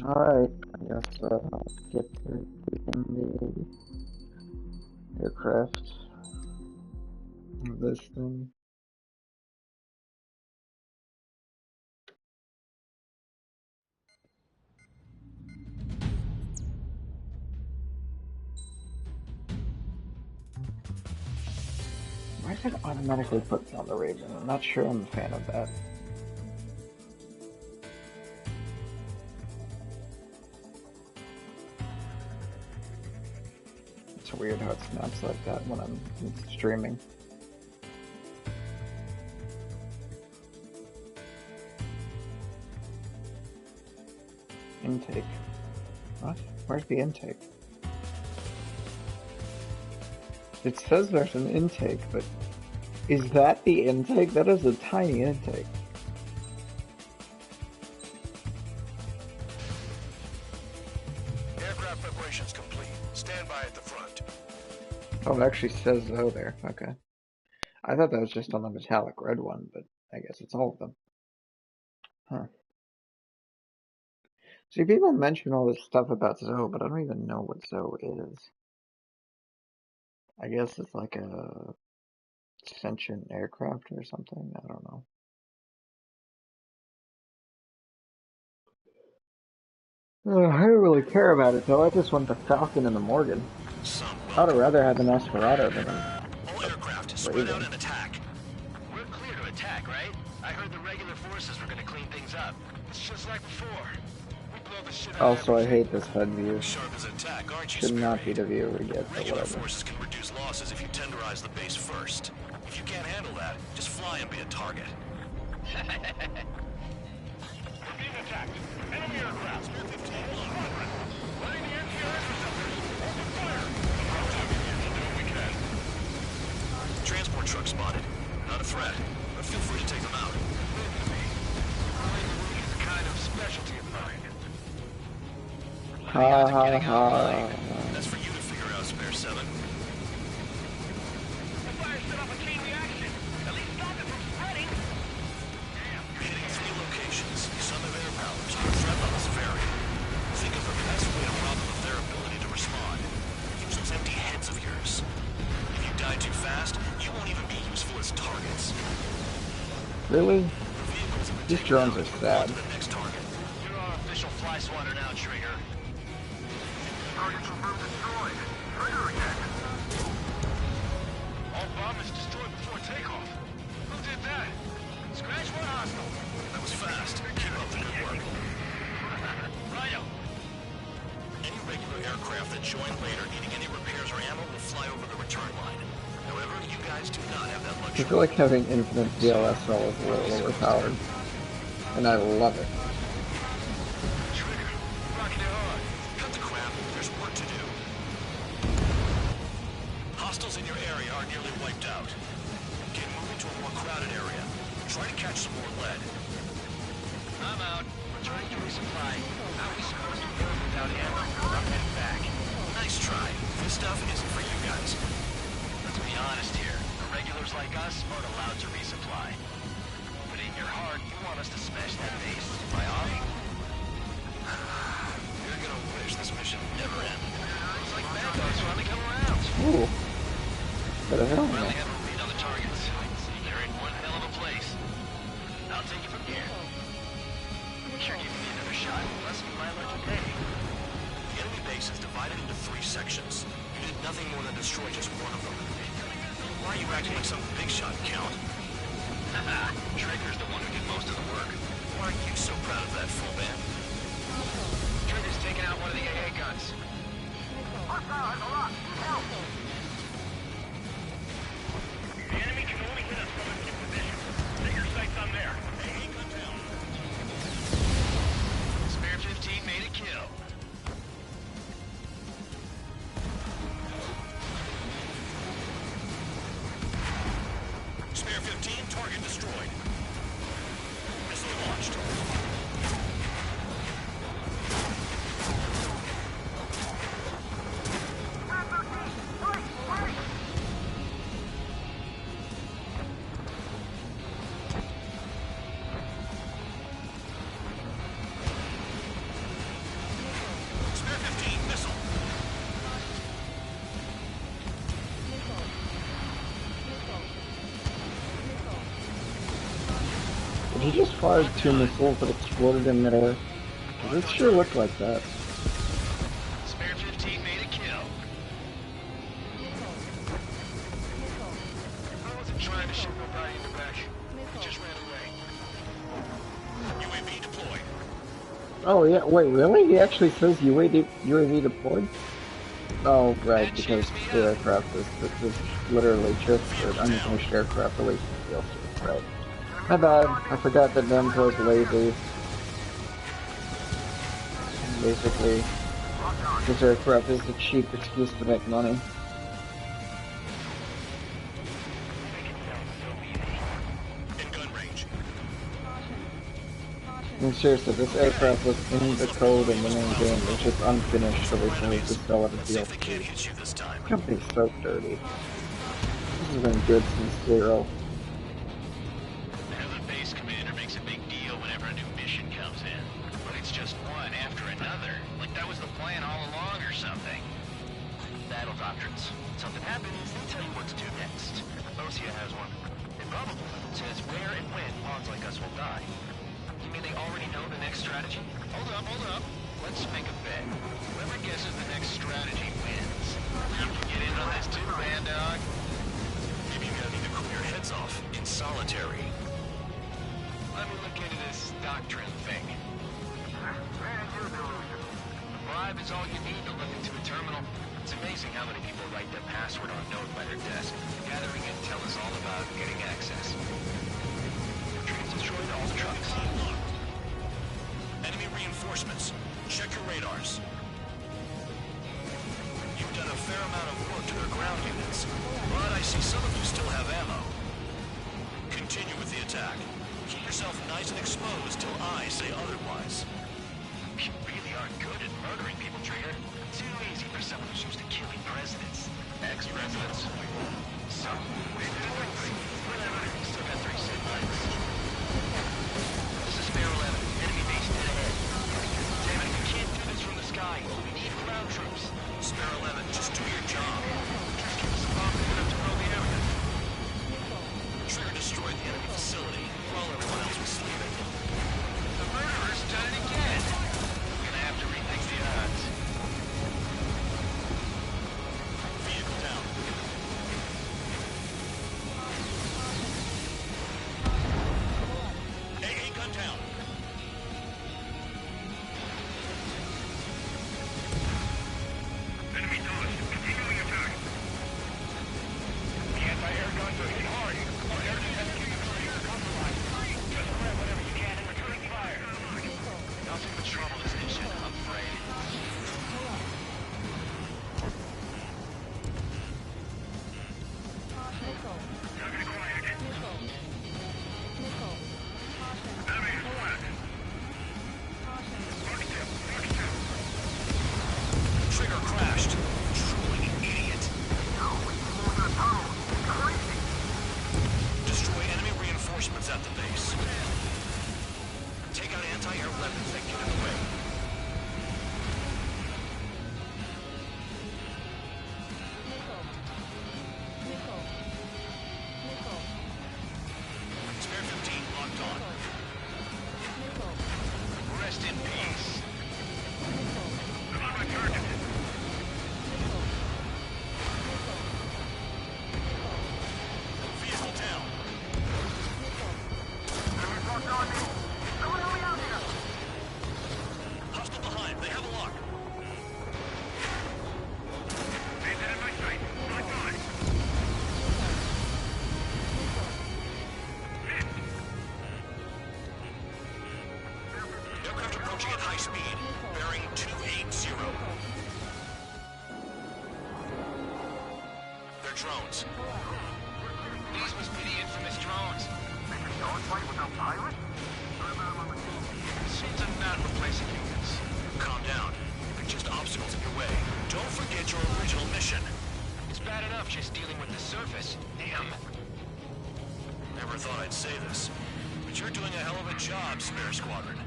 Alright, I guess I'll get to taking the aircraft of this thing. Why does it automatically put me on the Raven? I'm not sure I'm a fan of that. It's weird how it snaps like that when I'm streaming. Intake. What? Where's the intake? It says there's an intake, but is that the intake? That is a tiny intake. Aircraft preparations complete. Stand by at the front. Oh, it actually says O there. Okay. I thought that was just on the metallic red one, but I guess it's all of them. Huh. See, people mention all this stuff about Zoe, but I don't even know what Zoe is. I guess it's like a sentient aircraft or something. I don't know. I don't really care about it though. I just want the Falcon and the Morgan. I'd rather have an Esperado than a All aircraft, spread out and attack. We're clear to attack, right? I heard the regular forces were gonna clean things up. It's just like before. We blow the shit out Also, I hate this HUD view. Sharp as attack, aren't you, Should not be the view we get, but Regular whatever. forces can reduce losses if you tenderize the base first. If you can't handle that, just fly and be a target. We're being attacked. Enemy aircraft. Spear 15. Letting the NTR interceptors. Open fire. We'll do what we can. Transport truck spotted. Not a threat, but feel free to take them out. It's a kind of specialty of mine. Ha ha ha. That's for you to figure out, Spare 7. The fire set off a chain reaction. At least stop it from spreading. Damn. You're hitting 3 locations. Some have air powers. Your threat levels vary. Think of the best way to rob them of their ability to respond. Use those empty heads of yours. If you die too fast, you won't even be useful as targets. Really? These drones are sad. The next target. You're our official fly swatter now, Trigger. Target confirmed destroyed. Trigger again. All bombers destroyed before takeoff. Who did that? Scratch one hostile. That was fast. Keep up the good work. Rhino. Any regular aircraft that join later needing any repairs or ammo will fly over the return line. However, you guys do not have that luxury. I feel like having infinite DLS is a little overpowered. And I love it. Trigger, rocking it hard. Cut the crap. There's work to do. Hostiles in your area are nearly wiped out. Get moving to a more crowded area. Try to catch some more lead. I'm out. Returning to resupply. How are we supposed to move without ammo? I'm heading back. Nice try. This stuff isn't for you guys. Let's be honest here. The regulars like us aren't allowed to resupply. But in your heart, you want us to smash that base. By all? You're gonna wish this mission never ended. It's like bad guys finally come around. Ooh. But I don't Finally know. have a read on the targets. They're in one hell of a place. I'll take it from here. Sure giving me another shot. Plus, you might let you pay. The enemy base is divided into 3 sections. You did nothing more than destroy just one of them. Why are you acting like some big shot, Count? Haha, Trigger's the one who did most of the work. Why are you so proud of that, full band? Trigger's taking out one of the AA guns. Hostile has a lock. Help! The enemy can only hit us from a new position. Take your sights on there. AA gun down. Spare 15 made a kill. Spare 15, target destroyed. Missile launched. He just fired 2 missiles that exploded in midair. This sure looked like that. Spare 15 made a kill. I wasn't trying to shoot nobody in the back. He just ran away. UAV deployed. Oh yeah, wait, really? He actually says UAV deployed? Oh, right, because the aircraft is literally just an unfinished aircraft released from DLC, right. My bad, I forgot that Namco's lazy. Basically, this aircraft is the cheap excuse to make money. In gun range. I mean, seriously, this aircraft was in the code in the main game, it's just unfinished, so they can just sell it as Let's see if they can't DLC. hit you this time. The company's so dirty. This has been good since 0. The base commander makes a big deal whenever a new mission comes in. But it's just one after another. Like that was the plan all along or something. Battle doctrines. Something happens, they tell you what to do next. Osia has one. Improbable. Says where and when pawns like us will die. You mean they already know the next strategy? Hold up. Let's make a bet. Whoever guesses the next strategy wins. You can get in on this too, man, dog. Maybe you guys need to cool your heads off in solitary. Let me look into this doctrine thing. A bribe is all you need to look into a terminal. It's amazing how many people write their password on a note by their desk. Gathering intel is all about getting access. Trains destroyed all the trucks. Enemy reinforcements. Check your radars. You've done a fair amount of work to their ground units, but I see some of you still have ammo. Continue with the attack. Keep yourself nice and exposed till I say otherwise. You really aren't good at murdering people, Trigger. Too easy for someone who's used to killing presidents. Ex-presidents. Some. Whatever. Still got 3 set lines. This is Spare 11. Enemy base dead ahead. Damn it, we can't do this from the sky. We need ground troops. Spare 11, just do your job. Just give us a bomb big enough to blow the area. Trigger destroyed the enemy facility while everyone else was sleeping. The murderer's done it again. We're gonna have to rethink the odds. Vehicle down. AA gun down. Enemy dodged. Continuing attack. The anti-air guns are hit hard. Our air defense units are compromised. Just grab whatever you can and return fire. Nothing but trouble this mission, I'm afraid. Trigger crashed. Truly an idiot. Destroy enemy reinforcements at the base. Take out anti-air weapons that get in the way. Spare 15 locked on. Rest in peace. I'm on target. Vehicle down. Hostile behind. They have a lock. In my sight. My God. Aircraft approaching at high speed. Bearing 280. They're drones. These must be the infamous drones. Machines are not replacing humans. Calm down. They're just obstacles in your way. Don't forget your original mission. It's bad enough just dealing with the surface. Damn. Never thought I'd say this, but you're doing a hell of a job, Spare Squadron.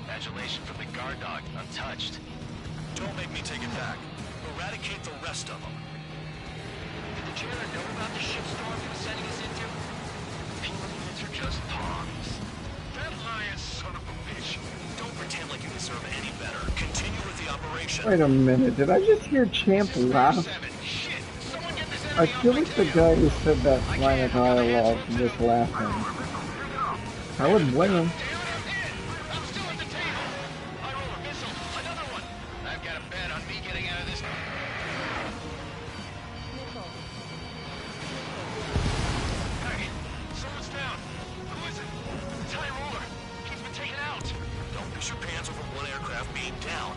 Adulation from the guard dog, untouched. Don't make me take it back. Eradicate the rest of them. Did the jailer know about the shitstorm he was sending us into? People units are just pawns. Fair position. Wait a minute, did I just hear Champ laugh? Shit! Someone get this I enemy off feel my like the tail! guy who said that line of dialogue was laughing. I wouldn't blame him. Damn it, I'm hit! I'm still at the table! I roll a missile! Another one! I've got a bet on me getting out of this. Hey, someone's down! Who is it? It's High Roller! He's been taken out! Don't piss your pants over one aircraft being down.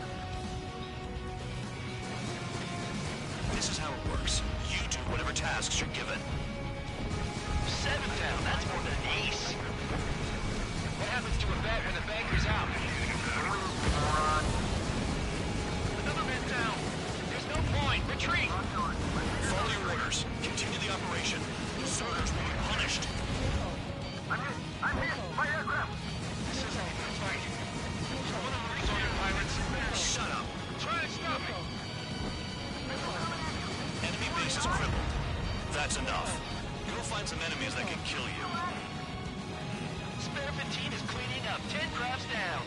This is how it works. You do whatever tasks you're given. 7 down, that's more than an ace. What happens to a bet when the banker's out? Another man down. There's no point. Retreat. Follow your orders. Continue the operation. Deserters will be punished. I'm hit. My aircraft. This isn't even a fight. One of these other pirates. Shut up. Try to stop me. Enemy base is crippled. That's enough. Go find some enemies that can kill you. Spare 15 is cleaning up. 10 crafts down.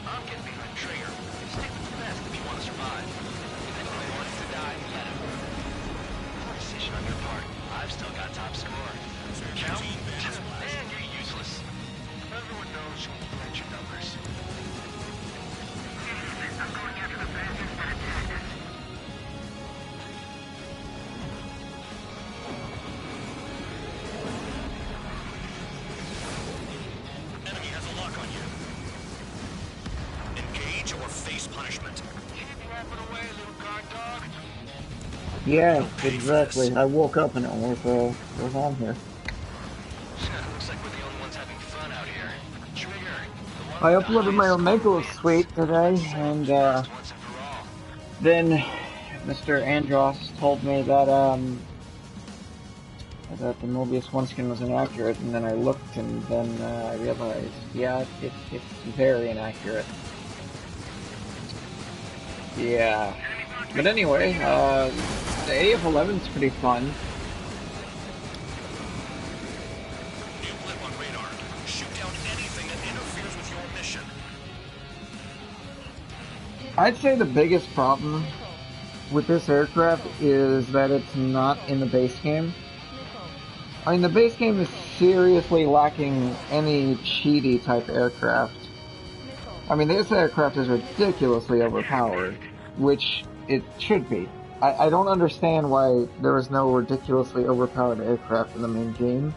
I'm getting behind Trigger. Stick with the best if you want to survive. If anyone wants to die, let him. Poor decision on your part. I've still got top score. Count? Man, you're useless. Everyone knows you won't match your numbers. I'm going after the bastards that attacked us. Enemy has a lock on you. Engage or face punishment. Keep yapping away, little guard dog. Yeah, exactly. I woke up and it was on here. Looks like we're the only ones having fun out here. Trigger. I uploaded my Omega suite today, and Once and for all. then Mr. Andros told me that that the Mobius one skin was inaccurate, and then I looked, and then I realized, yeah, it's very inaccurate. Yeah. But anyway, the AF-11 is pretty fun. New blip on radar. Shoot down anything that interferes with your mission. I'd say the biggest problem with this aircraft is that it's not in the base game. I mean, the base game is seriously lacking any cheaty type aircraft. I mean, this aircraft is ridiculously overpowered, which it should be. I don't understand why there is no ridiculously overpowered aircraft in the main game.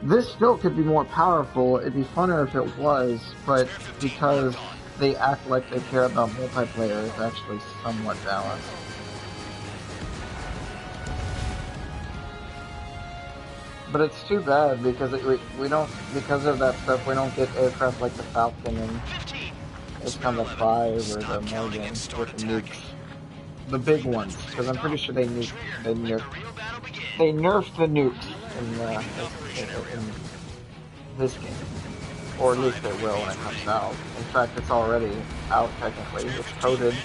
This still could be more powerful. It'd be funner if it was, but because they act like they care about multiplayer, it's actually somewhat balanced. But it's too bad because we don't, because of that stuff, we don't get aircraft like the Falcon and it's Combat 5 or the Morgan with the nukes. The big ones, because I'm pretty sure they nerfed the nukes in this game. Or at least they will when it comes out. In fact, it's already out technically. It's coded,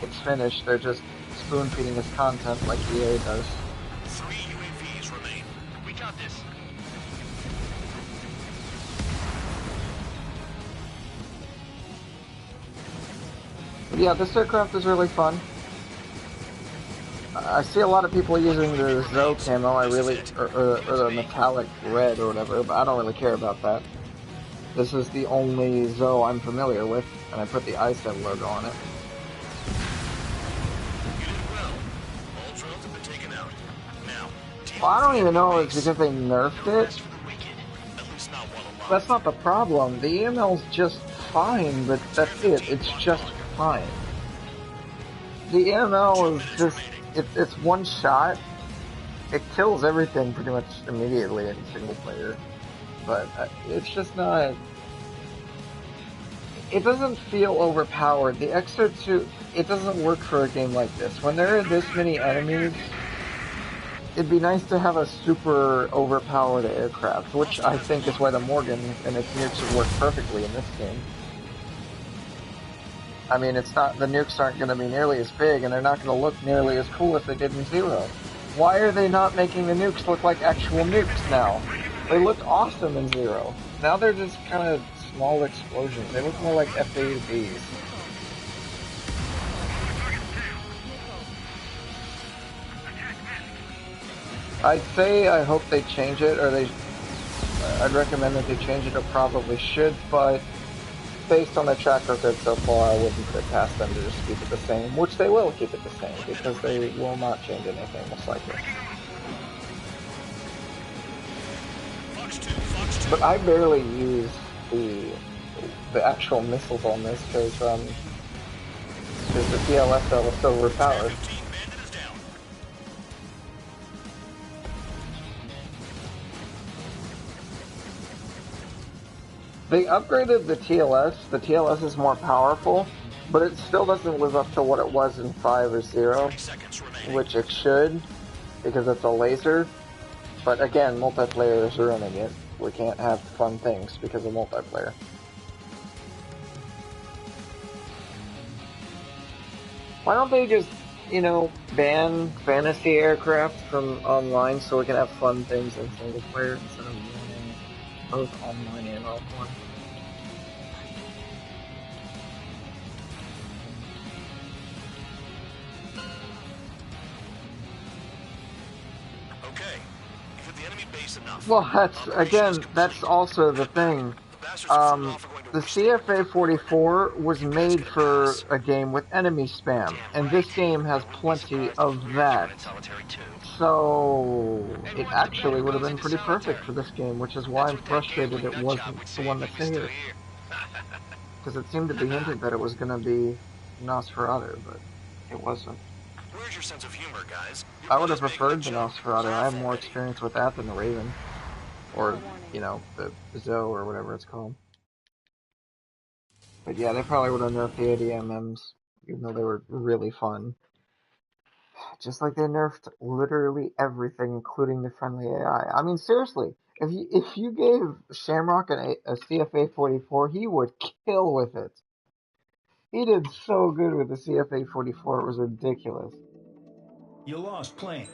it's finished, they're just spoon-feeding us content like EA does. 3 UAVs remain. We got this. But yeah, this aircraft is really fun. I see a lot of people using the Zoe camo, or the metallic red or whatever, but I don't really care about that. This is the only Zoe I'm familiar with, and I put the ISEV logo on it. You did well. All drones have been taken out. Now, Well, I don't even know if it's because they nerfed it. for the wicked. At least not while alive. That's not the problem. The EML's just fine, but that's it. It's just fine. The EML is just, it's one shot. It kills everything pretty much immediately in single player. But it's just not... It doesn't feel overpowered. The XR2, it doesn't work for a game like this. When there are this many enemies, it'd be nice to have a super overpowered aircraft, which I think is why the Morgan and its nukes would work perfectly in this game. I mean, it's not, the nukes aren't going to be nearly as big, and they're not going to look nearly as cool as they did in Zero. Why are they not making the nukes look like actual nukes now? They looked awesome in Zero. Now they're just kind of small explosions. They look more like F-80Bs. I'd say I hope they change it, or I'd recommend that they change it, or probably should, but based on the track record so far, I wouldn't put it past them to just keep it the same, which they will keep it the same, because they will not change anything, most likely. But I barely use the actual missiles on this, because the TLSL is so overpowered. They upgraded the TLS. The TLS is more powerful, but it still doesn't live up to what it was in 5 or 0, which it should, because it's a laser. But again, multiplayer is ruining it. We can't have fun things because of multiplayer. Why don't they just, you know, ban fantasy aircraft from online so we can have fun things in single player instead of banning both online and offline? Well, that's also the thing. The CFA-44 was made for a game with enemy spam, and this game has plenty of that. So, it actually would have been pretty perfect for this game, which is why I'm frustrated it wasn't the one that's here. Because it seemed to be hinted that it was going to be Nosferatu, but it wasn't. Where's your sense of humor, guys? I would have preferred the Nosferatu. I have more experience with that than the Raven. Or, you know, the Zoe or whatever it's called. But yeah, they probably would have nerfed the ADMMs, even though they were really fun. Just like they nerfed literally everything, including the friendly AI. I mean, seriously, if you gave Shamrock a CFA-44, he would kill with it. He did so good with the CFA-44, it was ridiculous. You lost plane.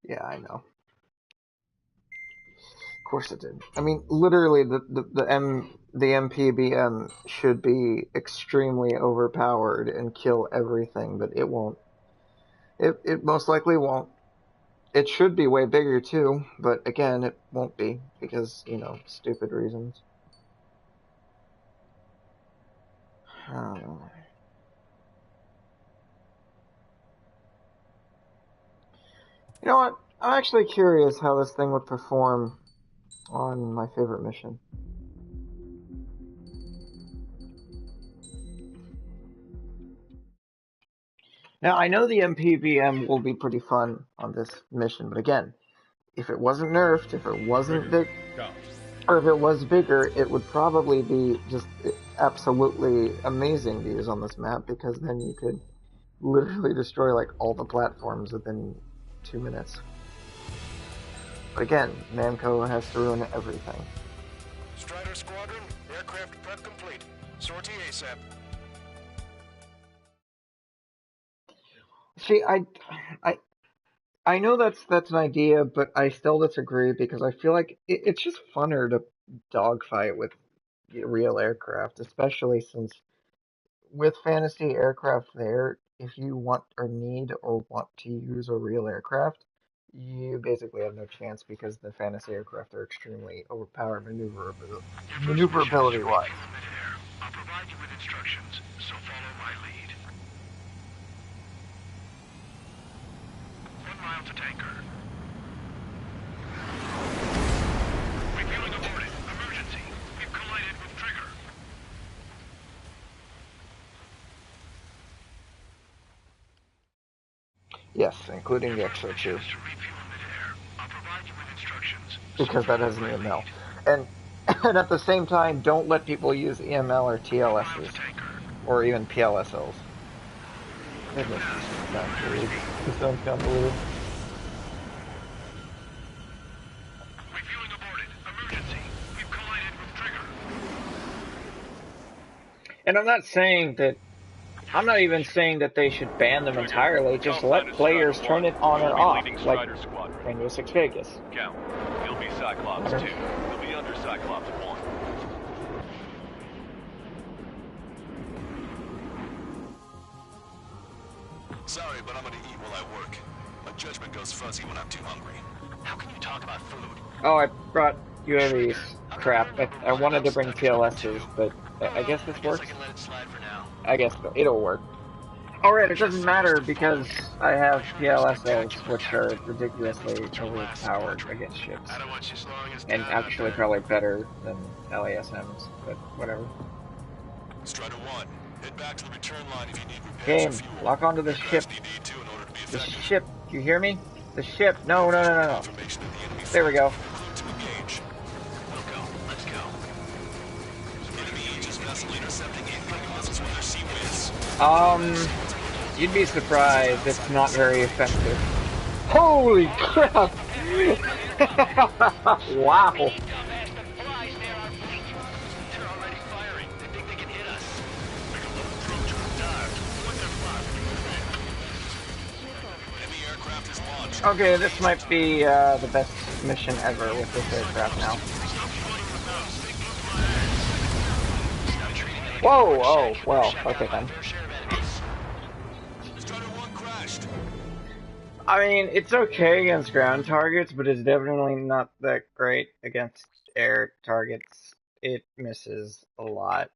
Yeah, I know. Of course it did. I mean, literally, the MPBM should be extremely overpowered and kill everything, but it won't. It most likely won't. It should be way bigger too, but again, it won't be because, you know, stupid reasons. You know what? I'm actually curious how this thing would perform on my favorite mission. Now, I know the MPBM will be pretty fun on this mission, but again, if it wasn't nerfed, if it wasn't big, or if it was bigger, it would probably be just absolutely amazing to use on this map, because then you could literally destroy like all the platforms within 2 minutes. But again, Namco has to ruin everything. Strider Squadron, aircraft prep complete. Sortie ASAP. See, I know that's an idea, but I still disagree because I feel like it's just funner to dogfight with real aircraft, especially since with fantasy aircraft there, if you want or need or want to use a real aircraft, you basically have no chance because the fantasy aircraft are extremely overpowered maneuverability-wise. I'll provide you with instructions, so follow my lead. 1 mile to tanker. Refueling aborted. Emergency. We've collided with trigger. Yes, including the XO2. Because that has an EML. And at the same time, don't let people use EML or TLSs. Or even PLSLs. Goodness, this sounds convoluted. Refueling aborted. Emergency. We've collided with trigger. And I'm not saying that I'm not even saying that they should ban them entirely. Just let players turn it on or off, like Rainbow Six Vegas. Count. You'll be Cyclops 2. You'll be under Cyclops 1. Sorry, but I'm gonna eat while I work. My judgment goes fuzzy when I'm too hungry. How can you talk about food? Oh, I brought UAVs. Crap. I wanted to bring TLSs, but I guess this works. I can let it slide for now. I guess it'll work. Alright, it doesn't matter because I have PLSs, which are ridiculously overpowered against ships. I don't want you as long as And actually probably better than LASMs, but whatever. Strider 1, head back to the return line if you need repairs Game, or fuel. lock onto the ship. You need to in order to be The effective. ship, do you hear me? The ship, no. Information at the enemy There we go. to engage. We'll go. Let's go. Enemy Aegis vessel intercepting incoming missiles with their sea whiz. You'd be surprised, it's not very effective. Holy crap! Wow! Okay, this might be the best mission ever with this aircraft now. Whoa! Oh, well, okay then. I mean, it's okay against ground targets, but it's definitely not that great against air targets. It misses a lot.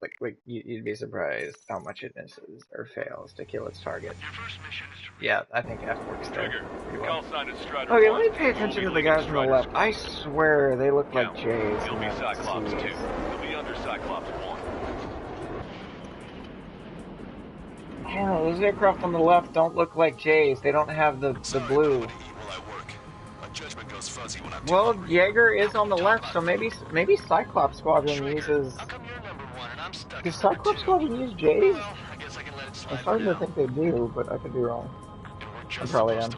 Like you'd be surprised how much it misses or fails to kill its target. Yeah, I think F works there pretty well. Okay, let me pay attention to the guys on the left. I swear they look like J's. You'll be Cyclops 2. You'll be under Cyclops 1. Yeah, those aircraft on the left don't look like J's. They don't have the blue. Well, Jaeger is on the left, so maybe Cyclops Squadron uses. Does Cyclops Squadron use J's? I'm starting to think they do, but I could be wrong. I probably am.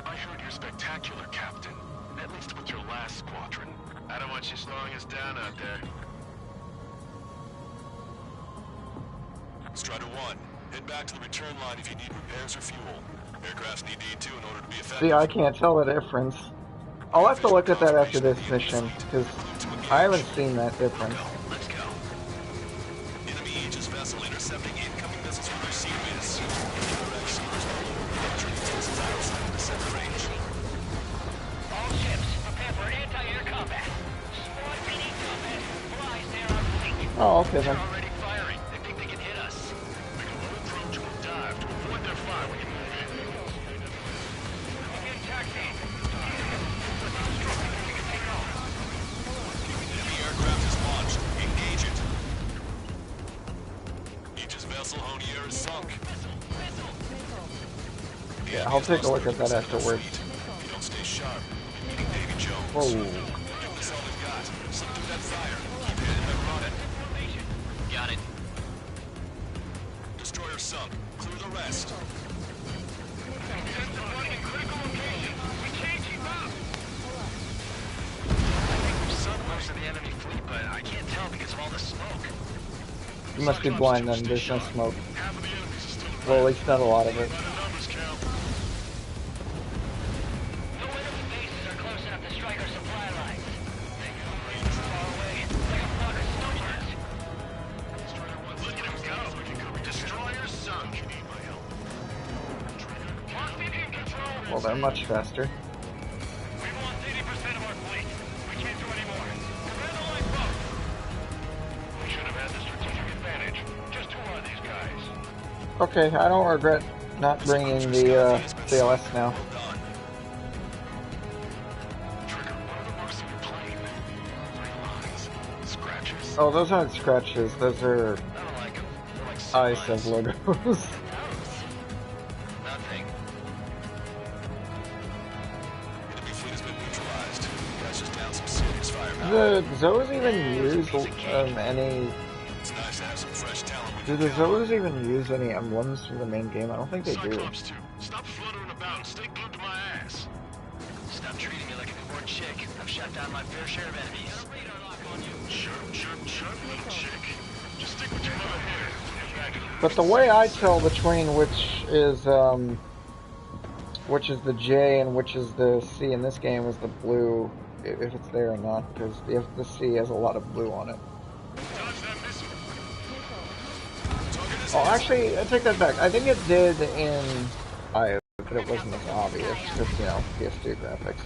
I heard you're spectacular, Captain. At least with your last squadron. I don't want you slowing us down out there. Strider 1, head back to the return line if you need repairs or fuel. Aircrafts need D2 in order to be effective. See, I can't tell the difference. I'll have to look at that after this mission, because I haven't seen that difference. Let's go. Enemy Aegis vessel intercepting incoming missiles with their sea whiz. All ships, prepare for anti-air combat. Squad PD combat. Flies near our fleet. Oh, okay then. Already firing. They think they can hit us. Make a low approach or dive to avoid their fire when you move in. Begin taxiing. Enemy aircraft is launched. Engage it. Aegis vessel Honier is sunk. Yeah, I'll take a look at that afterwards. If you don't stay sharp, you'll be meeting Davy Jones. Whoa. Give us all we've got. Slip through that fire. Keep your head and run it. Got it. Destroyer sunk. Clear the rest. Most of the enemy fleet, but I can't tell because of all the smoke. You must be blind then, there's no smoke. Well, at least not a lot of it. No enemy bases are close enough to strike our supply lines. They go range far away. Like a flock of snowbirds. Look at him go. Destroyer sunk. You need my help. Lost it in control. Well, they're much faster. We've lost 80% of our fleet. We can't do any more. Command the lifeboat. We should have had the strategic advantage. Just who are these guys? Okay, I don't regret not bringing the CLS now. Trigger, what are the marks of your plane? 3 lines. Scratches. Oh, those aren't scratches, those are I don't like them. They're like ISEV logos. Nothing. Enemy fleet has been neutralized. Guys just down some serious firepower. Do the Zoas even use any... It's nice to have some fresh talent. Do the Zoas even use any emblems from the main game? I don't think they do. Cyclops 2, stop fluttering about and stay glued to my ass. Stop treating me like a newborn chick. I've shot down my fair share of enemies. Radar lock on you. Chirp, chirp, chirp, little chick. Just stick with your mother here. But the way I tell between which is the J and which is the C in this game is the blue, if it's there or not, because the C has a lot of blue on it. Oh, actually, I take that back. I think it did in 5, but it wasn't as obvious, because, you know, PS2 graphics.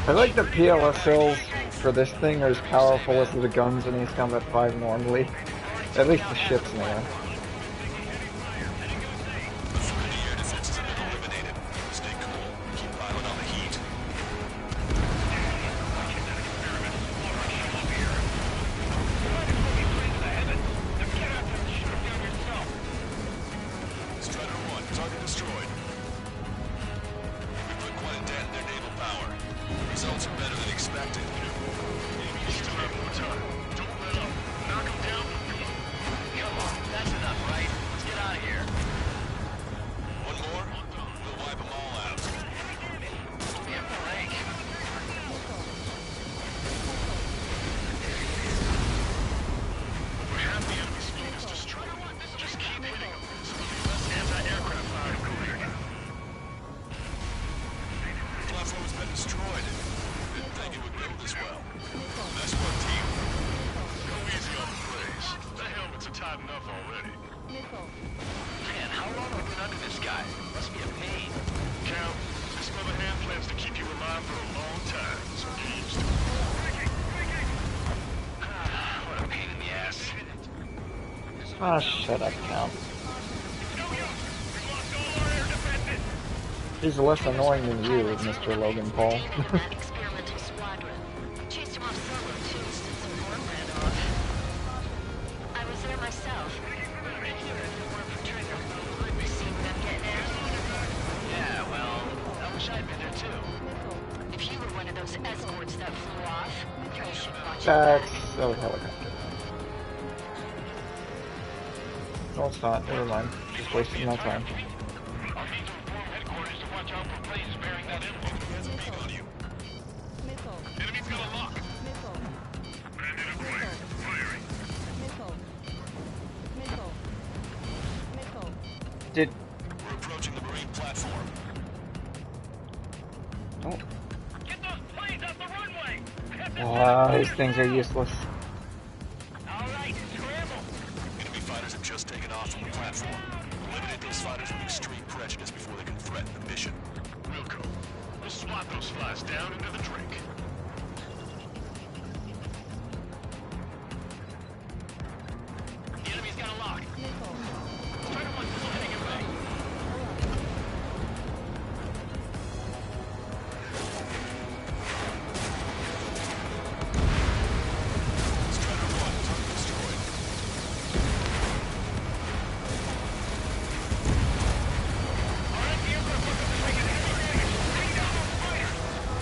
I like the PLSLs for this thing are as powerful as the guns in Ace Combat 5 normally. At least the ships in there. Ah, shut up, Cal. He's less annoying than you, Mr. Logan Paul. That's a helicopter. No, it's not. Never mind. Just wasting my time. We're approaching the marine platform. Oh. Get those planes off the runway! These things are useless. Alright, scramble! Enemy fighters have just taken off from the platform. Eliminate those fighters with extreme prejudice before they can threaten the mission. Wilco, we'll swat those flies down into the drink. The enemy's got a lock. Strider 1 still heading your way. Strider 1, target destroyed. Alright, the aircraft looks to take an enemy damage. Take down those fighters!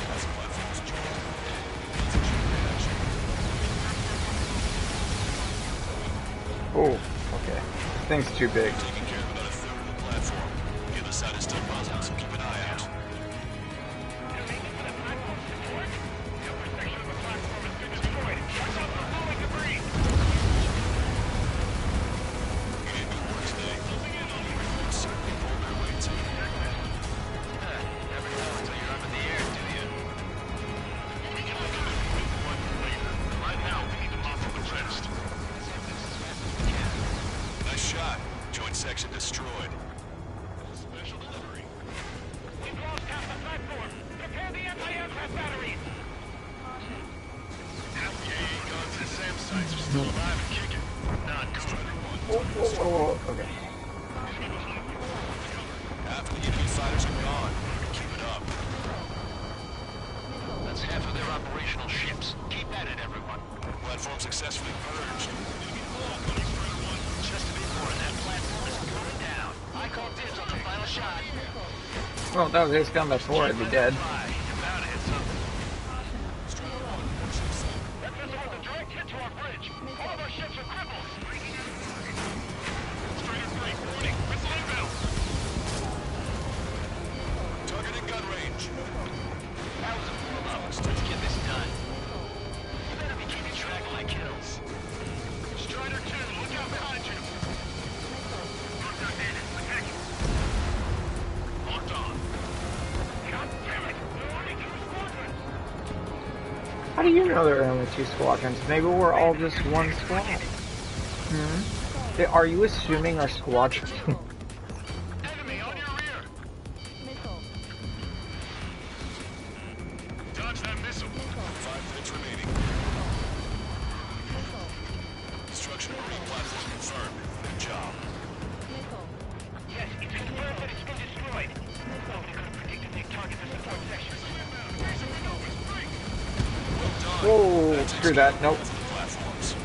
That's the platform's joint. Oh, okay. This thing's too big. Taking care of about a third of the platform. The other side is still puzzling, so keep an eye out. section destroyed. Special delivery. We've lost half the platform. Prepare the anti-aircraft batteries. Half the AA guns at SAM sites are still alive and kicking. Not good. Okay. Half of the enemy fighters are gone. Keep it up. That's half of their operational ships. Keep at it, everyone. Platform successfully purged. Just a bit more and that platform is going down. I call dibs on the final shot. Well, if that was Ace Combat 4, I'd be dead. You're bound to hit something. That missile was a direct hit to our bridge. All of our ships are crippled. Strider 3, warning. Missile inbound. Target in gun range. That was a blow-up. Let's get this done. You better be keeping track of my kills. Strider 2, look out behind you. Contact bandit. Attack you. Locked on. God damn it. There are only 2 squadrons. How do you know there are only 2 squadrons? Maybe we're all just one squad. Are you assuming our squadron? Enemy on your rear. Dodge that missile. 5 minutes remaining. Destruction of marine platform confirmed. Good job. Yes, it's confirmed that it's been destroyed. Oh, they could have predicted they'd target the support section. Well done. Whoa, screw that. Nope. Platforms.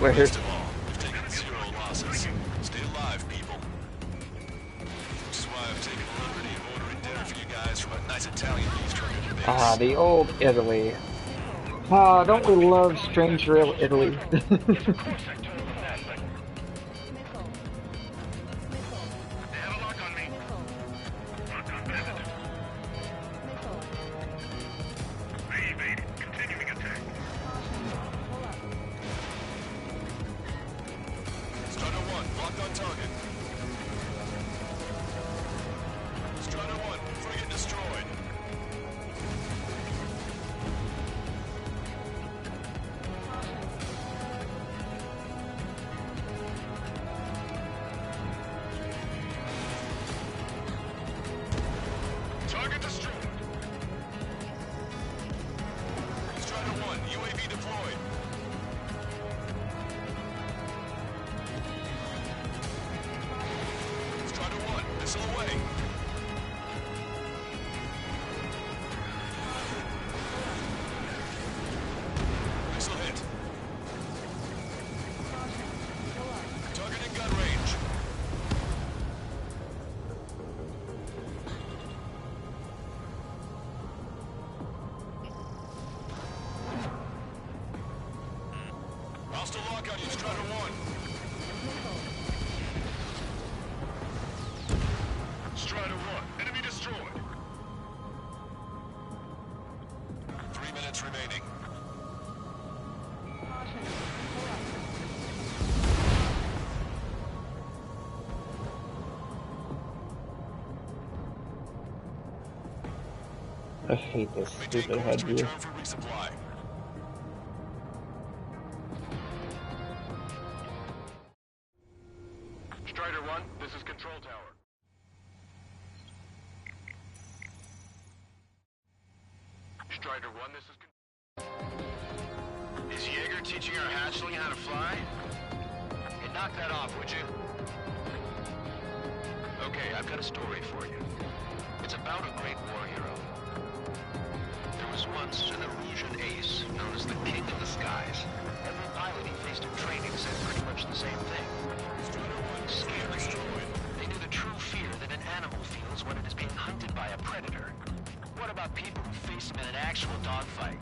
Wait, here's... Best of all, you've taken 0 losses. Stay alive, people. Which is why I've taken the liberty of ordering dinner for you guys from a nice Italian bistro in your base. Ah, the old Italy. Ah, don't we love strange real Italy? Of course I told them that, but They have a lock on me. Lock on bandit. I evade. Continuing attack. Strider 1, locked on target. Strider 1, frigate destroyed. Target destroyed. Strider 1, UAV deployed. Strider 1, missile away. Missile hit. Target in gun range. Hostile lock on you, Strider 1. Strider 1, enemy destroyed. 3 minutes remaining. I hate this Maintain stupid course to headgear. return for resupply. Strider 1, this is Control Tower. Strider 1, this is... Is Jaeger teaching our hatchling how to fly? Hey, knock that off, would you? Okay, I've got a story for you. It's about a great war hero. There was once an Erusian ace known as the King of the Skies. Every pilot he faced in training said pretty much the same thing. Scary. They knew the true fear that an animal feels when it is being hunted by a predator. What about people who face him in an actual dogfight?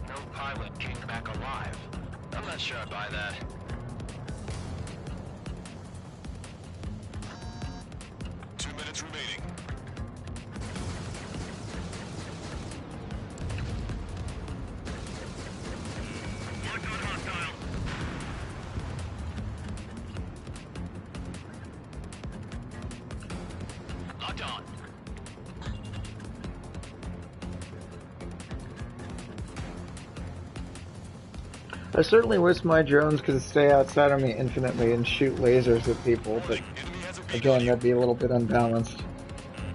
No pilot came back alive. I'm not sure I buy that. Two minutes remaining. Mark on hostile. Locked on. I certainly wish my drones could stay outside of me infinitely and shoot lasers at people, but Enemy has a beacon on again, you. that'd be a little bit unbalanced.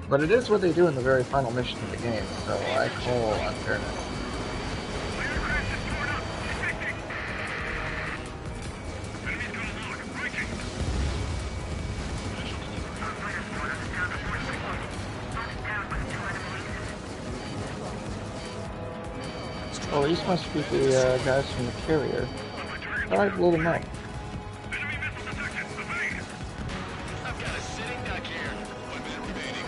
But it is what they do in the very final mission of the game, so I call unfairness. Oh, these must be the guys from the carrier. I blew them up. I've got a sitting duck here. 1 minute remaining.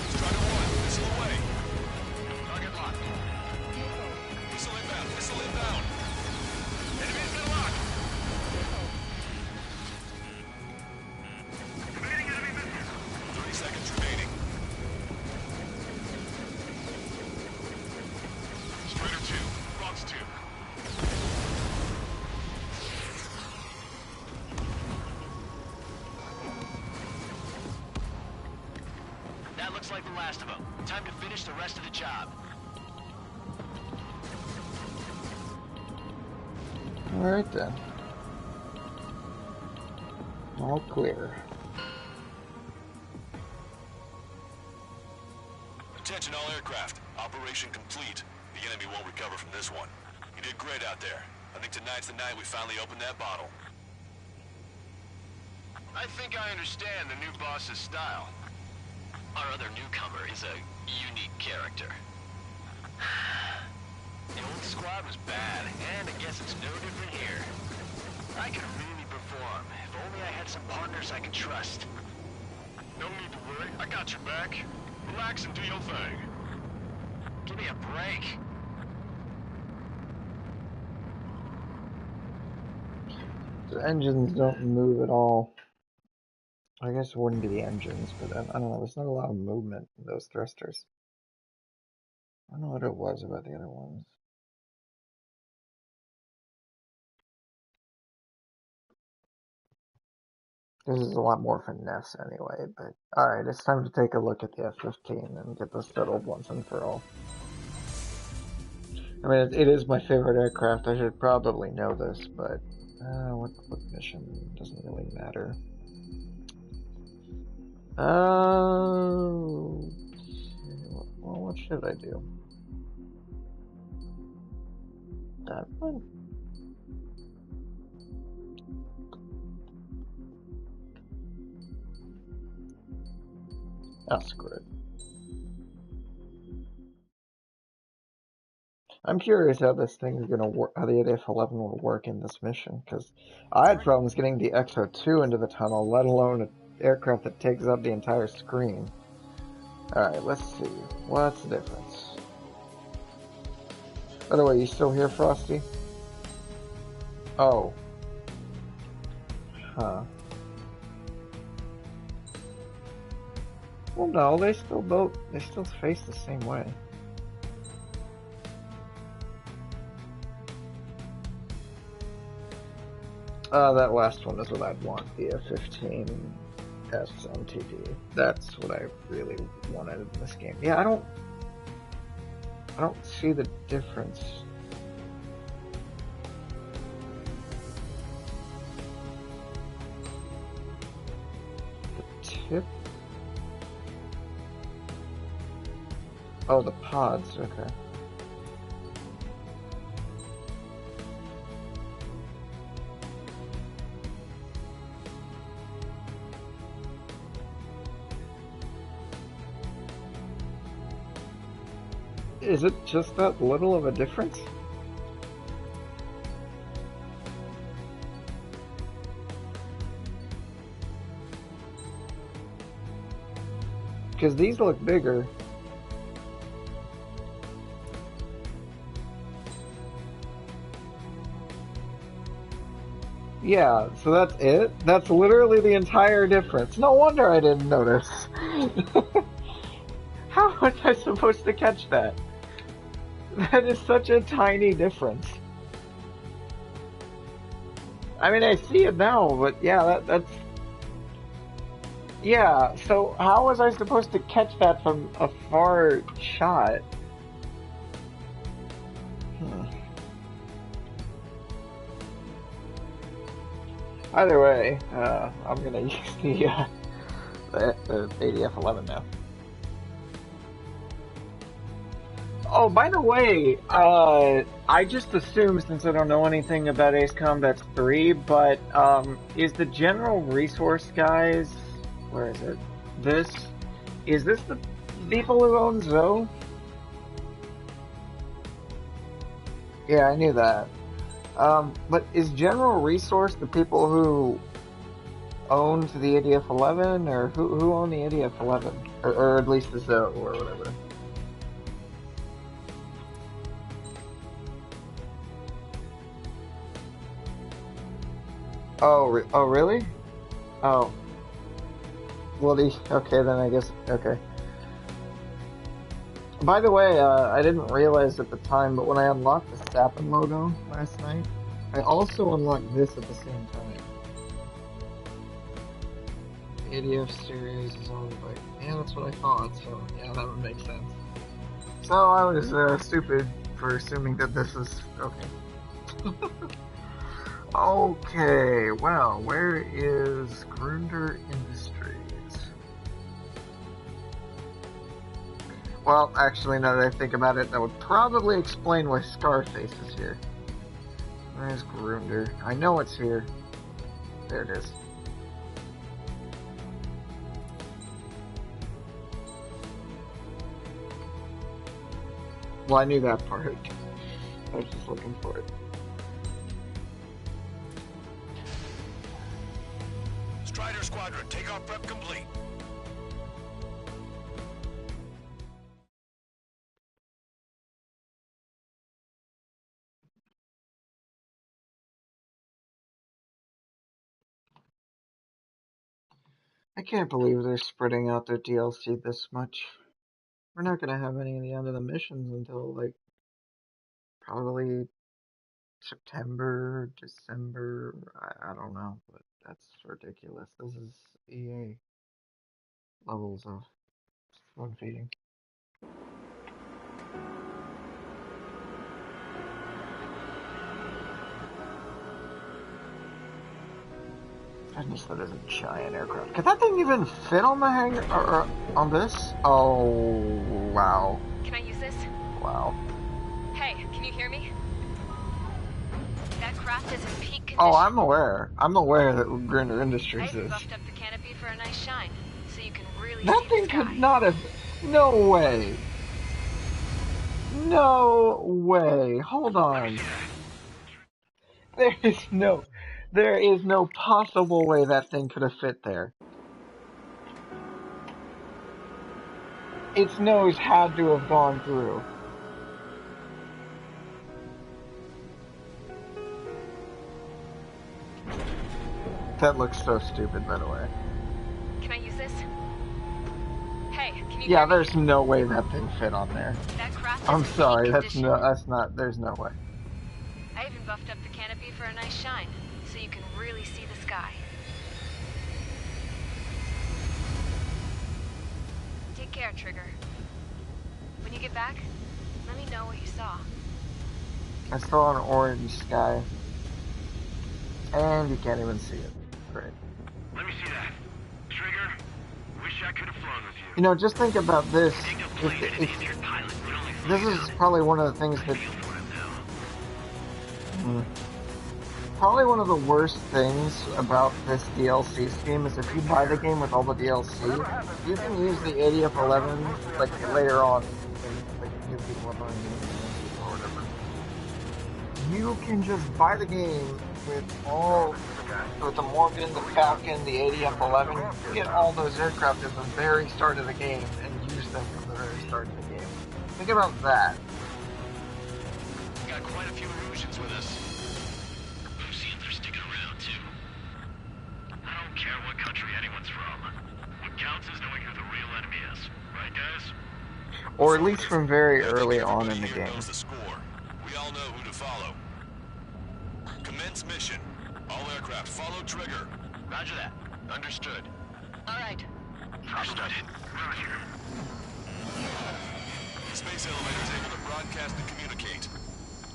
Strider 1, missile away. Target locked. Missile inbound, missile inbound. Enemy's been locked. 30 seconds remaining. Strider 2, Bronx 2. That looks like the last of them. Time to finish the rest of the job. Alright then. All clear. Attention all aircraft. Operation complete. The enemy won't recover from this one. You did great out there. I think tonight's the night we finally open that bottle. I think I understand the new boss's style. Our other newcomer is a unique character. The old squad was bad, and I guess it's no different here. I could really perform, if only I had some partners I could trust. No need to worry, I got your back. Relax and do your thing. Give me a break. The engines don't move at all. I guess it wouldn't be the engines, but I don't know, there's not a lot of movement in those thrusters. I don't know what it was about the other ones. This is a lot more finesse anyway, but alright, it's time to take a look at the F-15 and get this settled once and for all. I mean, it is my favorite aircraft, I should probably know this, but what mission doesn't really matter. Well, what should I do? That one? Oh, screw it. I'm curious how this thing is gonna work, how the ADF-11 will work in this mission, because I had problems getting the XO2 into the tunnel, let alone an aircraft that takes up the entire screen. Alright, let's see. What's the difference? By the way, you still here, Frosty? Oh. Huh. Well, no, they still face the same way. That last one is what I'd want, the F-15 SMTD. That's what I really wanted in this game. Yeah, I don't see the difference. The tip? Oh, the pods, okay. Is it just that little of a difference? Because these look bigger. Yeah, so that's it? That's literally the entire difference. No wonder I didn't notice. How was I supposed to catch that? That is such a tiny difference. I mean, I see it now, but yeah, that's yeah. So how was I supposed to catch that from a far shot? Hmm. Either way, I'm gonna use the ADF-11 now. Oh, by the way, I just assume since I don't know anything about Ace Combat 3, but is the general resource guys? Where is it? This is this the people who own Zoe? Yeah, I knew that. But is General Resource the people who owned the ADF-11, or who owned the ADF-11, or at least the Zoe or whatever? Oh, oh, really? Oh, well, okay, then I guess, okay. By the way, I didn't realize at the time, but when I unlocked the Sapin logo last night, I also unlocked this at the same time. The ADF series is owned by, yeah, that's what I thought, so yeah, that would make sense. So I was, stupid for assuming that this is, okay. Okay, well, where is Grunder Industries? Well, actually, now that I think about it, that would probably explain why Scarface is here. Where's Grunder? I know it's here. There it is. Well, I knew that part. I was just looking for it. Strider Squadron, takeoff prep complete. I can't believe they're spreading out their DLC this much. We're not gonna have any of the end of the missions until, like, probably September, December. I don't know, but that's ridiculous. This is EA levels of fun feeding. Goodness, that is a giant aircraft. Could that thing even fit on the hangar or on this? Oh, wow. Can I use this? Wow. Hey, can you hear me? That craft is in peak condition. Oh, I'm aware. I'm aware that Grunder I Industries even is. buffed up the canopy for a nice shine, so you can really That see thing the sky. could not have. No way. No way. Hold on. There is no possible way that thing could have fit there. Its nose had to have gone through. That looks so stupid, by the way. Can I use this? Hey, can you Yeah, hear me? there's no way that thing fit on there. That craft is I'm in peak sorry, condition. there's no way. I even buffed up the canopy for a nice shine, so you can really see the sky. Take care, Trigger. When you get back, let me know what you saw. I saw an orange sky. And you can't even see it. Great. Let me see that. Trigger, wish I could have flown with you. You know, just think about this. Take a plane and an injured pilot would only slow This you is down. probably one of the things that... Feel for him now. Probably one of the worst things about this DLC scheme is if you buy the game with all the DLC, you can use the ADF-11 like later on when like new people are buying it or whatever. You can just buy the game with the Morgan, the Falcon, the ADF-11. You get all those aircraft at the very start of the game and use them from the very start of the game. Think about that. Got quite a few illusions with us. Lucians are sticking around too. I don't care what country anyone's from. What counts is knowing who the real enemy is. Right, guys? Or at least from very early on in the Everybody here game. knows the score. We all know who to follow. Commence mission. All aircraft follow trigger. Roger that. Understood. All right. Understood. Roger. The space elevator is able to broadcast and communicate.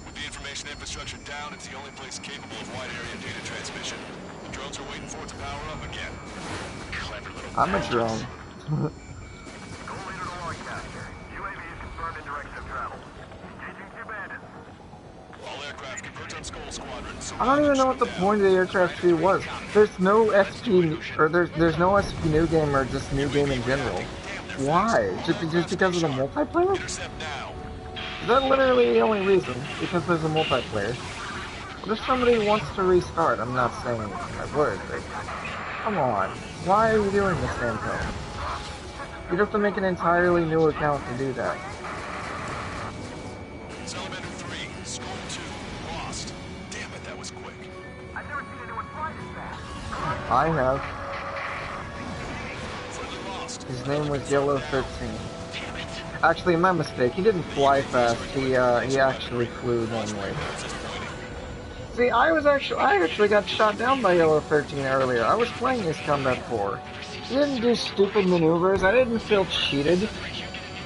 With the information infrastructure down, it's the only place capable of wide area data transmission. The drones are waiting for it to power up again. Clever little I'm a bastards. drone. Go leader to Lancaster. UAV is confirmed in direction of travel. Engaging two bandits. All aircraft converge on Skull Squadron. I don't even know what the point of the aircraft 2 was. There's no SP, or there's no SP new game or just new game in general. Why? Just because of the multiplayer? Intercept now. Is that literally the only reason? Because there's a multiplayer. What if somebody wants to restart? I'm not saying I would, but come on. Why are you doing this, damn thing? You'd have to make an entirely new account to do that. Salamander 3, Skull 2, lost. Damn it, that was quick. I've never seen anyone fly this fast. I have. Friendly lost. His name was Yellow 13. Actually, my mistake. He didn't fly fast. He actually flew normally. See, I actually got shot down by Yellow 13 earlier. I was playing Ace Combat 4. He didn't do stupid maneuvers. I didn't feel cheated.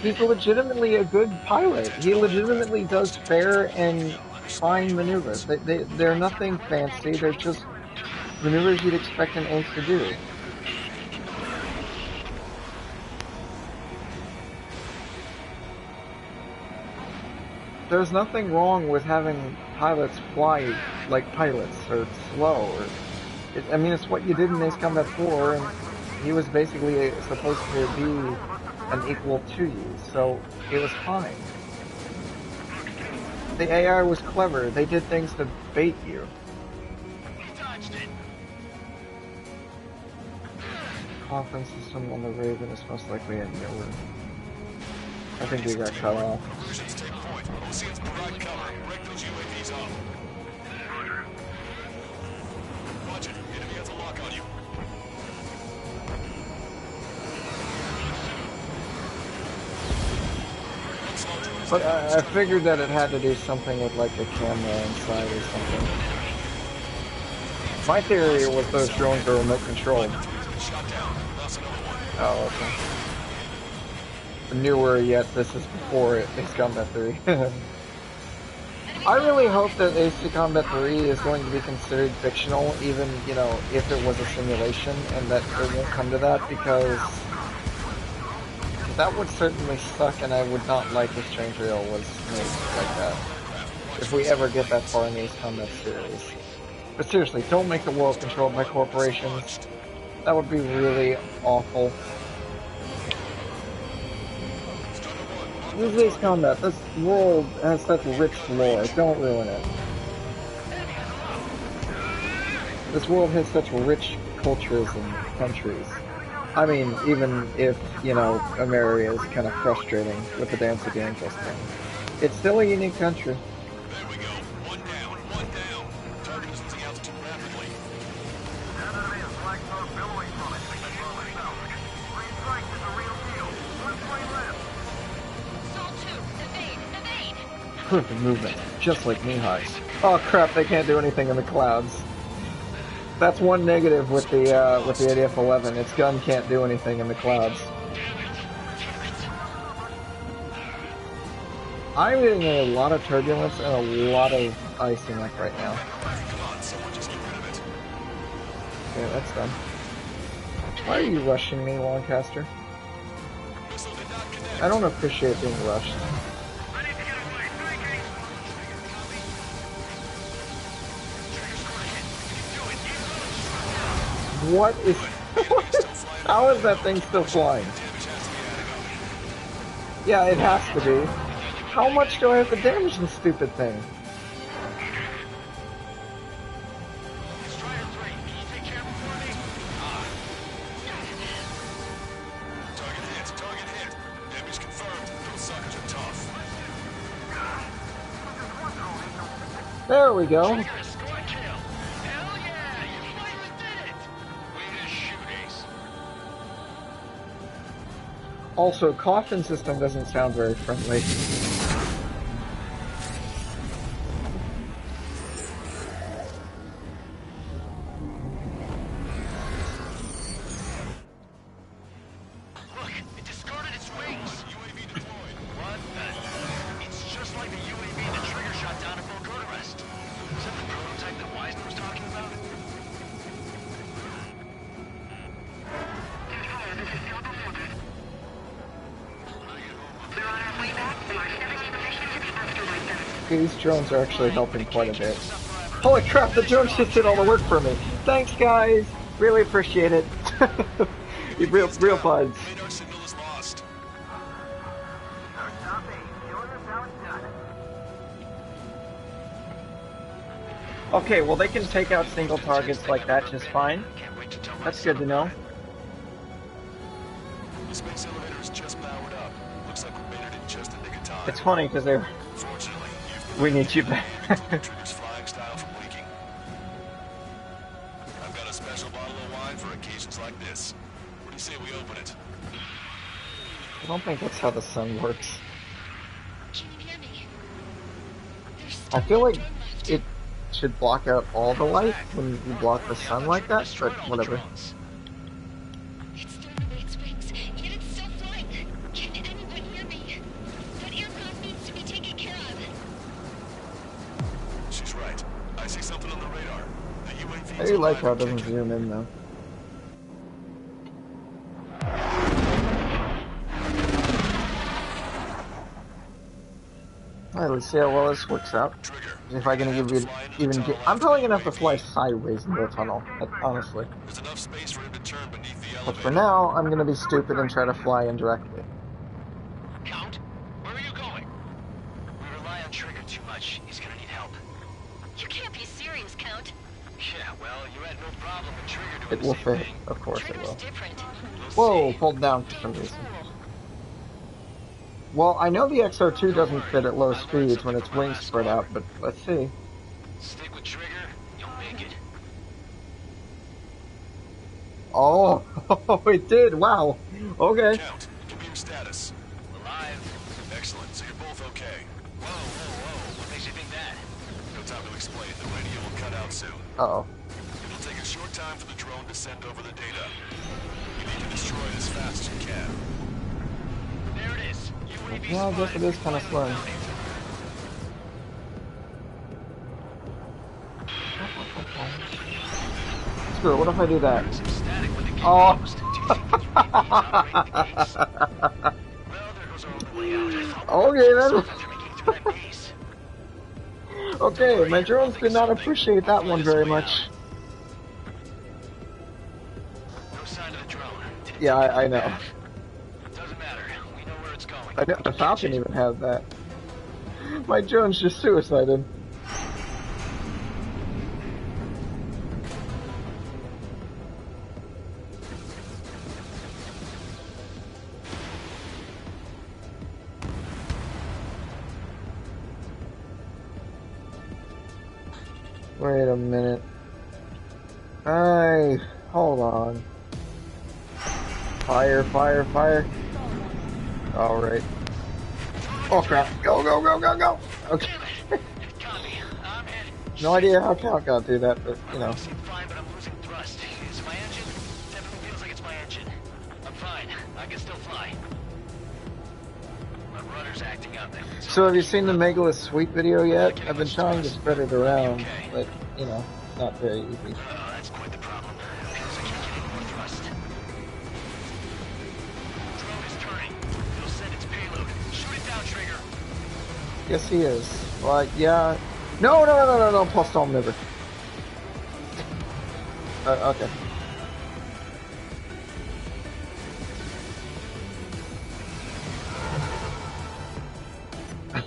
He's legitimately a good pilot. He legitimately does fair and fine maneuvers. They're nothing fancy. They're just maneuvers you'd expect an Ace to do. There's nothing wrong with having pilots fly like pilots, or slow, or... I mean, it's what you did in Ace Combat 4, and he was basically supposed to be an equal to you, so it was fine. The AI was clever. They did things to bait you. Conference system on the Raven is most likely a newer. I think we got cut off. Conversions take point. OCN's provide cover. Break those UAVs up. Watch it. Enemy has a lock on you. But I figured that it had to do something with like the camera inside or something. My theory was those drones are remote controlled. Shot down. Lost another one. Oh, okay. Newer yet, this is before Ace Combat 3. I really hope that Ace Combat 3 is going to be considered fictional, even, you know, if it was a simulation, and that it won't come to that, because that would certainly suck, and I would not like if Strange Rail was made like that. If we ever get that far in the Ace Combat series. But seriously, don't make the world controlled by corporations. That would be really awful. This is Ace Combat. This world has such rich lore. Don't ruin it. This world has such rich cultures and countries. I mean, even if, you know, Ameria is kind of frustrating with the Dance of the Angels thing. It's still a unique country. There we go. One down. One down. Target is losing altitude rapidly. That enemy is black smoke billowing from it. Green strike is a real deal. One plane left. Soul 2, evade, evade! Perfect movement, just like Mihai. Oh crap, they can't do anything in the clouds. That's one negative with the ADF-11. Its gun can't do anything in the clouds. I'm getting a lot of turbulence and a lot of icing up right now. Come on, someone just get rid of it. Okay, that's done. Why are you rushing me, Lancaster? Missile did not connect. I don't appreciate being rushed. Ready to get away. Striking. What is... How is that thing still flying? Yeah, it has to be. How much do I have to damage this stupid thing? Strider 3, can you take care of him for me? Target hit. Target hit. Damage confirmed. Those suckers are tough. There we go. You're a score kill. Hell yeah, you finally did it. Way to shoot, Ace. Also, coffin system doesn't sound very friendly. Look, it discarded its wings. UAV deployed. What? It's just like the UAV that Trigger shot down at Volgorest. Is that the prototype that Wiseman was talking about? Okay, these drones are actually helping quite a bit. Holy crap, the drones just did all the work for me. Thanks, guys. Really appreciate it. real buds. Radar signal is lost. No stopping. Doing this how it's done. Okay, well they can take out single targets like that just fine. Can't wait to tell my That's son good to know. about it. The space elevator is just powered up. Looks like we made it in just the nick of time. It's funny because they Fortunately, we need you back. Trigger's flying style from leaking. I've got a special bottle of wine for occasions like this. What do you say we open it? I don't think that's how the sun works. Can you hear me? There's I feel like it should block out all the light when you block the sun like that, but whatever. It's thrown away its wings, yet it's still flying. Can anyone hear me? That aircraft needs to be taken care of. She's right. I see something on the radar. The UAV. I do like how it doesn't zoom in though. Alright, let's see how well this works out. If I can even get, I'm probably gonna have to fly sideways into the tunnel, honestly. There's enough space for him to turn beneath the But elevator. for now, I'm gonna be stupid and try to fly indirectly. Count, where are you going? We rely on Trigger too much. He's gonna need help. You can't be serious, Count. Yeah, well, you had no problem with Trigger doing It the will same fit, thing. of course it Trigger's will. different. Whoa, pulled down for some reason. Well, I know the XO2 doesn't fit at low speeds when its wings spread out, but let's see. Stick with Trigger, you'll make it. Oh, it did, wow. Okay. Count, give me your status. Alive. Excellent, so you're both okay. Whoa. What makes you think that? No time to explain. The radio will cut out soon. Uh-oh. It'll take a short time for the drone to send over the data. You need to destroy it as fast as you can. There it is. UAV Yeah, I guess it is kind of slow. Screw it, what if I do that? Static when the gate Oh. closed. Do you think the UAV can operate the gates? Well, there goes our only way out. I thought Okay, we were then. making through that maze. Okay, my drones did not appreciate that one very much. No sign of the drone. Yeah, I know. Doesn't matter. We know where it's going. I know the Falcon even has that. My drone's just suicided. Wait a minute. Hold on. Fire. Alright. Oh crap. Go. Okay. Got me. I'm in. No idea how Cal got through that, but you know. Seem fine, but I'm losing thrust. Is my engine? Definitely feels like it's my engine. I'm fine. I can still fly. My rudder's acting up. So have you seen the Megalith Sweep video yet? I've been trying to spread it around, but you know, not very easy. Oh, that's quite the problem. Because I can't get any more thrust. Drone is turning. It'll send its payload. Shoot it down, Trigger. Yes, he is. Like, yeah. No, pulse dome never. Okay.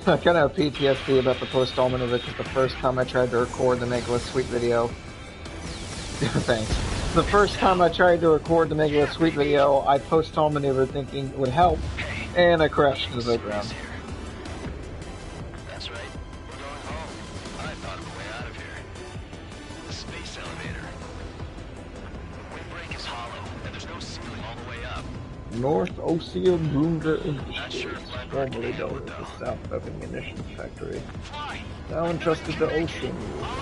I kind of have PTSD about the post-all maneuver because the first time I tried to record the Megalith Sweep video... Thanks. The first time I tried to record the Megalith Sweep video, I post-all maneuvered thinking it would help, and I crashed into the ground. That's right. We're going home. I thought of a way out of here. The space elevator. The windbreak is hollow, and there's no ceiling all the way up. North Ocean Blunder Not sure Industries, if Glenn formerly can handle known it, as the though. South Bevan Munitions Factory. Fly! Now entrusted to Ocean.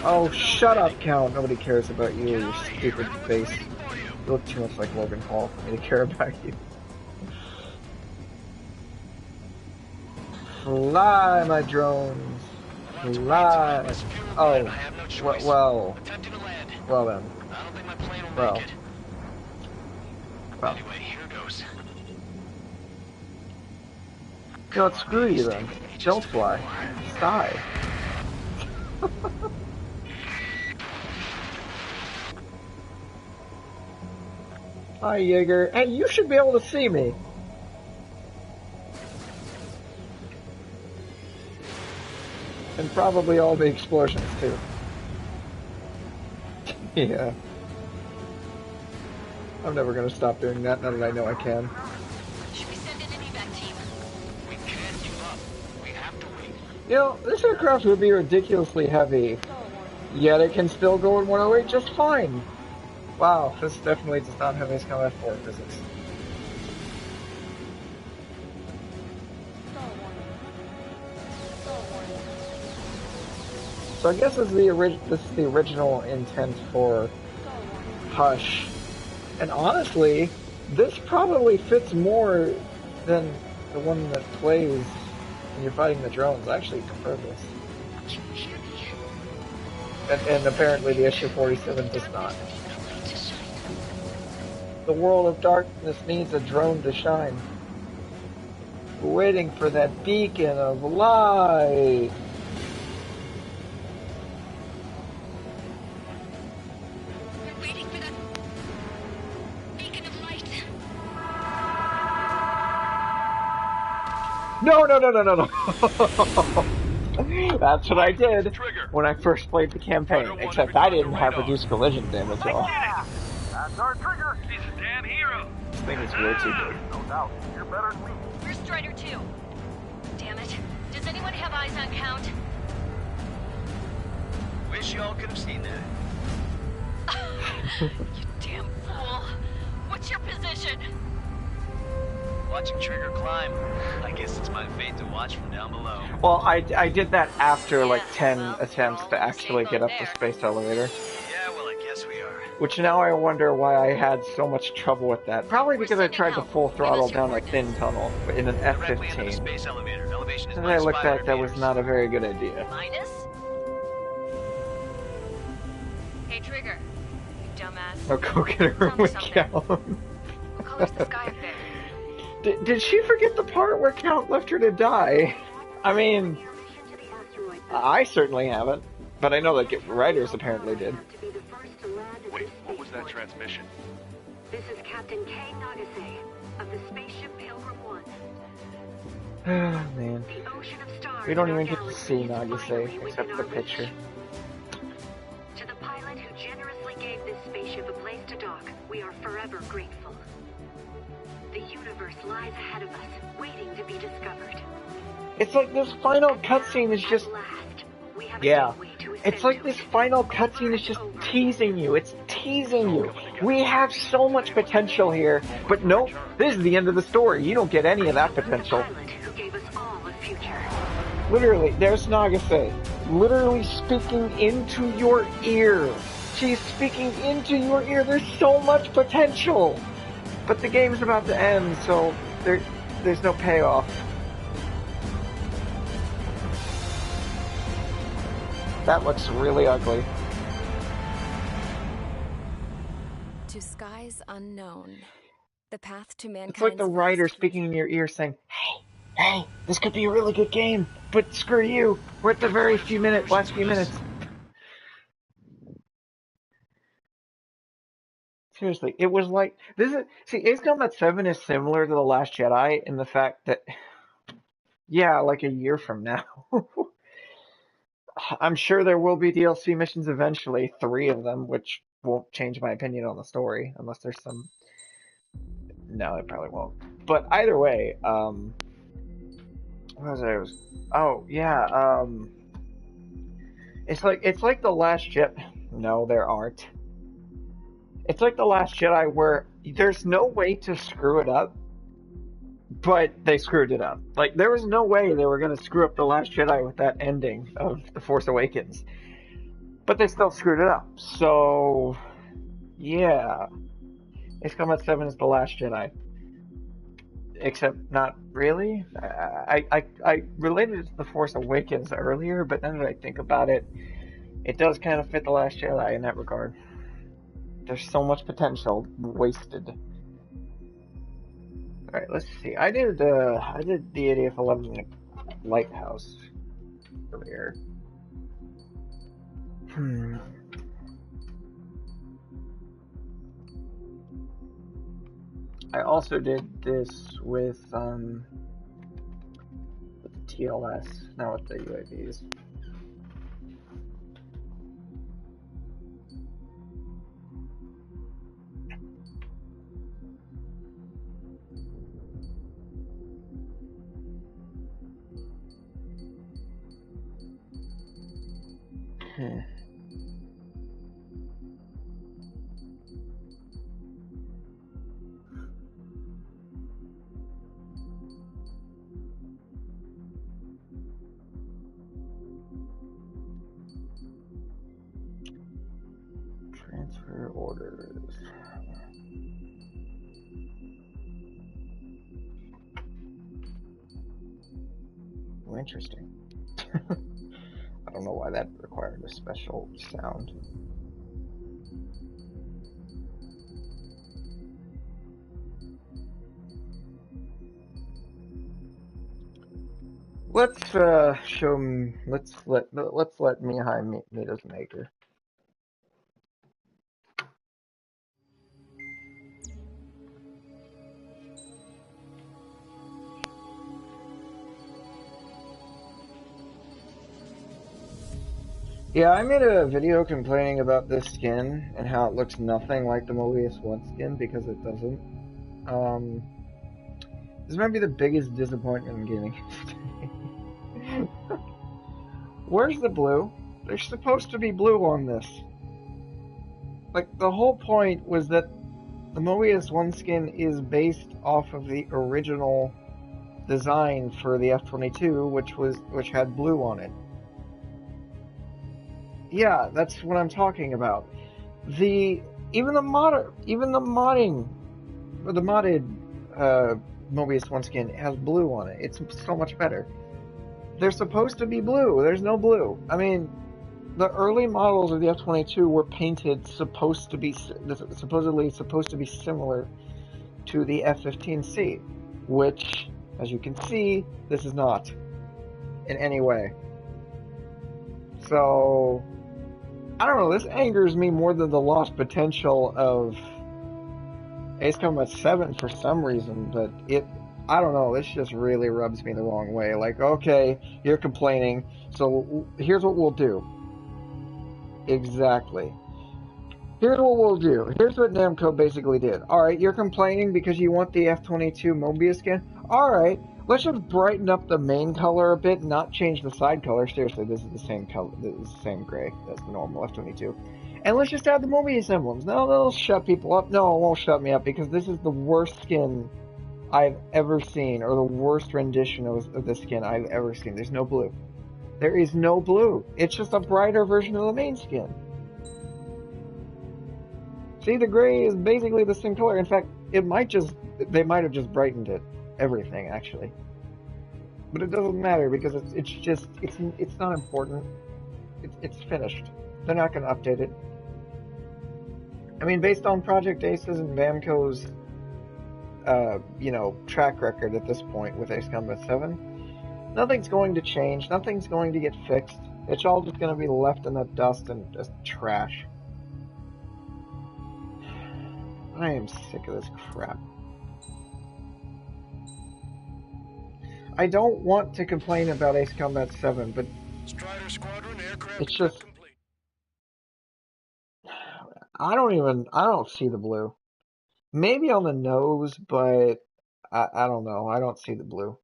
Oh, shut up, Count. Nobody cares about you or your stupid face. Waiting for you! You look too much like Logan Paul for me to care about you. Fly, my drones. Fly. Oh, well, Attempting to land. well then. I don't think my plane will Well. make it. Well, Anyway, here goes. you know what, screw you then. Don't fly. Just die. Hi, Jaeger. Hey, you should be able to see me. And probably all the explosions, too. Yeah. I'm never gonna stop doing that now that I know I can. Should we send in an evac team? We can't give up. We have to wait. You know, this aircraft would be ridiculously heavy, yet it can still go in 108 just fine. Wow, this definitely does not have Ace Combat 4 physics. So I guess this is the original intent for Hush. And honestly, this probably fits more than the one that plays when you're fighting the drones. I actually prefer this. Can you hear me? And apparently the SU-47 does not. The light to shine. The world of darkness needs a drone to shine. We're waiting for that beacon of light. We're waiting for that beacon of light. No. That's what I did Trigger. when I first played the campaign, except I didn't have reduced collision damage, y'all. That's our trigger. This is damn hero. This thing is way too big. No doubt. You're better than me. Where's Strider 2? Damn it. Does anyone have eyes on Count? Wish y'all could have seen that. You damn fool. What's your position? Watching Trigger climb. I guess it's my fate to watch from down below. Well, I did that after like 10 attempts to actually get up the space elevator. Yeah, well, I guess we are. Which now I wonder why I had so much trouble with that. Probably because I tried to full throttle down a thin tunnel in an Directly into the F-15. space elevator. Elevation is And I looked back, -500 that was meters. not a very good idea. Minus? Hey, Trigger. You dumbass. I'll go get her Tell me with something. Count. What color's the sky up there? Did she forget the part where Count left her to die? I mean, I certainly haven't, but I know that writers apparently did. Wait, what was that transmission? This is Captain Kay Nagase of the spaceship Pilgrim 1. Oh, man. The ocean of stars. We don't in our even get to galaxy see is finally Nagase, within except our the reach. picture. To the pilot who generously gave this spaceship a place to dock, we are forever grateful. The universe lies ahead of us, waiting to be discovered. It's like this final cutscene is just... At last, we have a Yeah. gateway to It's ascend like to. this final cutscene is just teasing you. It's teasing you. We have so much potential here, but nope, this is the end of the story. You don't get any of that potential. The pilot who gave us all a future. Literally, there's Nagase. Literally speaking into your ear. She's speaking into your ear. There's so much potential. But the game's about to end, so there's no payoff. That looks really ugly. To skies unknown. The path to mankind's It's like the writer vast speaking in your ear saying, hey, this could be a really good game, but screw you. We're at the very last few minutes. Seriously, it was like, Ace Combat 7 is similar to The Last Jedi in the fact that, yeah, like a year from now. I'm sure there will be DLC missions eventually, 3 of them, which won't change my opinion on the story, unless there's some... No, it probably won't. But either way, what was I? Oh, yeah, it's like The Last Jedi... No, there aren't. It's like The Last Jedi where there's no way to screw it up, but they screwed it up. Like, there was no way they were going to screw up The Last Jedi with that ending of The Force Awakens. But they still screwed it up. So, yeah. Ace Combat 7 is The Last Jedi. Except not really. I related it to The Force Awakens earlier, but then that I think about it, it does kind of fit The Last Jedi in that regard. There's so much potential wasted. Alright, let's see. I did the ADF-11 Lighthouse earlier. I also did this with the TLS, not with the UAVs. Transfer orders. Oh, interesting. I don't know why that required a special sound. Let's show him. Let's let Mihai meet his maker. Yeah, I made a video complaining about this skin and how it looks nothing like the Mobius 1 skin because it doesn't. This might be the biggest disappointment in gaming history. Where's the blue? There's supposed to be blue on this. Like, the whole point was that the Mobius 1 skin is based off of the original design for the F-22, which had blue on it. Yeah, that's what I'm talking about. Even the modded Mobius 1 skin has blue on it. It's so much better. They're supposed to be blue. There's no blue. I mean, the early models of the F-22 were painted supposedly supposed to be similar to the F-15C, which, as you can see, this is not in any way. So, I don't know, this angers me more than the lost potential of Ace Combat 7 for some reason, but I don't know, this just really rubs me the wrong way. Like, okay, you're complaining, so here's what we'll do. Exactly. Here's what we'll do. Here's what Namco basically did. Alright, you're complaining because you want the F-22 Mobius skin? Alright, let's just brighten up the main color a bit, not change the side color. Seriously, this is the same color, this is the same gray as the normal F-22. And let's just add the Mobius emblems. No, that'll shut people up. No, it won't shut me up because this is the worst skin I've ever seen, or the worst rendition of this skin I've ever seen. There's no blue. There is no blue. It's just a brighter version of the main skin. See, the gray is basically the same color. In fact, they might have just brightened it. Everything, actually. But it doesn't matter because it's not important. It's finished. They're not going to update it. I mean, based on Project Aces and Namco's, track record at this point with Ace Combat 7, nothing's going to change. Nothing's going to get fixed. It's all just going to be left in the dust and just trash. I am sick of this crap. I don't want to complain about Ace Combat 7, but Strider Squadron aircraft it's just... complete. I don't see the blue. Maybe on the nose, but I don't know. I don't see the blue.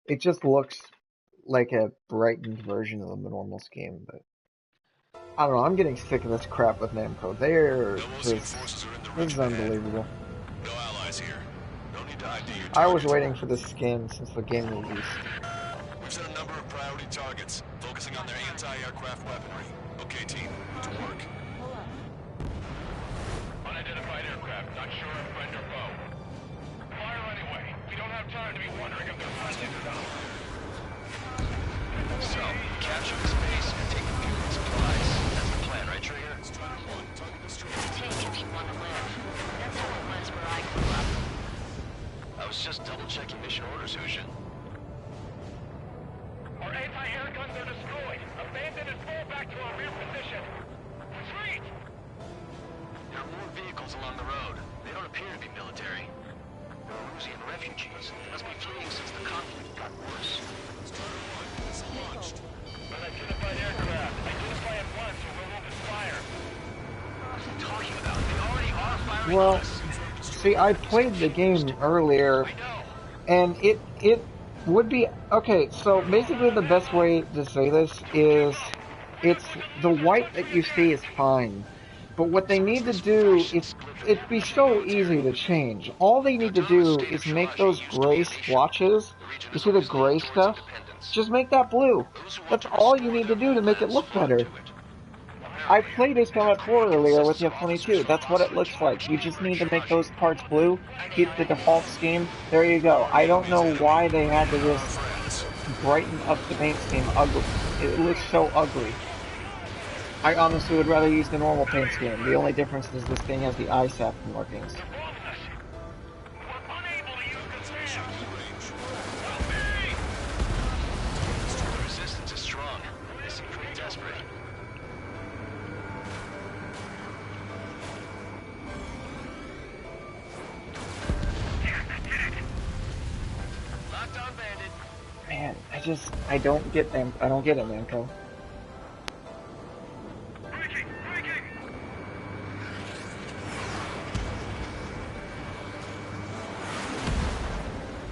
It just looks like a brightened version of the normal scheme, but I don't know, I'm getting sick of this crap with Namco. They're Novosian just... forces are in the This is ridge, command. unbelievable. No allies here. No need to ID your I was targets. waiting for this game since the game released. We've set a number of priority targets, focusing on their anti-aircraft weaponry. Okay, team, to work. Unidentified aircraft, not sure if friend or foe. Fire anyway. We don't have time to be wondering if they're friendly or not. So, capture this base and take the fuel and supplies. That's the plan, right, Trigger? Strider 1, target destroyed. Take if you want to live. That's how it was where I grew up. I was just double-checking mission orders, Hushin. Our anti-air guns are destroyed. Abandon and fall back to our rear position. Retreat! There are more vehicles along the road. They don't appear to be military. They're Erusian refugees. They must be fleeing since the conflict got worse. Strider 1, missile launched. Unidentified aircraft. Identify at once or we'll open fire. What are you talking about? They already are firing Well, on us. see, I played the game earlier, I know. and it would be... Okay, so basically the best way to say this is... It's... The white that you see is fine. But what they need to do is... It'd be so easy to change. All they need to do is make those gray splotches. You see the gray stuff? Just make that blue. That's all you need to do to make it look better. I played Ace Combat 4 earlier with the F-22. That's what it looks like. You just need to make those parts blue, keep the default scheme. There you go. I don't know why they had to just brighten up the paint scheme. Ugly. It looks so ugly. I honestly would rather use the normal paint scheme. The only difference is this thing has the ISAP markings. The resistance is strong. They seem pretty desperate. Locked on bandit. Man, I don't get them. I don't get it, Namco.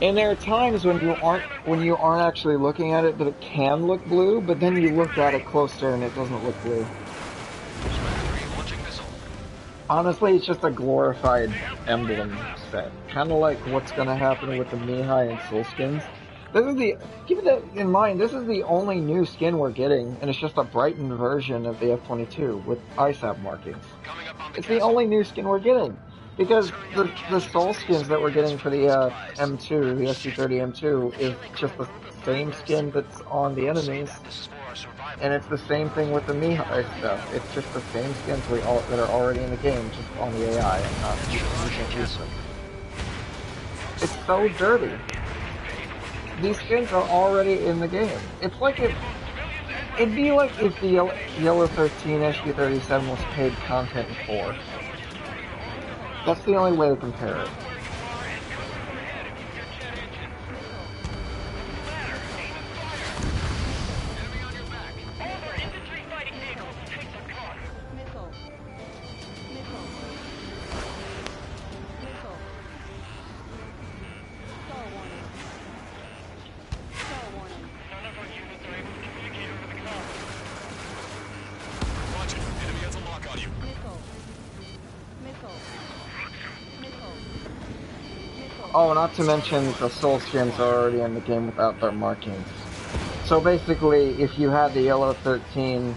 And there are times when you aren't actually looking at it that it can look blue, but then you look at it closer and it doesn't look blue. Launching missile. Honestly, it's just a glorified emblem set. Kind of like what's going to happen with the Mihai and Soul skins. Keep that in mind, this is the only new skin we're getting, and it's just a brightened version of the F-22 with ISAP markings. Coming up on the It's the only new skin we're getting. Because the Soul skins that we're getting for the M2, the SC-30 M2, is just the same skin that's on the enemies. This is for our survival. And it's the same thing with the Mihai stuff. It's just the same skins that are already in the game, just on the AI, and you can't use them. It's so dirty. These skins are already in the game. It's like it'd be like if the Yellow 13 SG-37 was paid content in 4. That's the only way to compare it. Watch it. Enemy has a lock on you. Oh, not to mention the Soul skins are already in the game without their markings. So basically, if you had the Yellow 13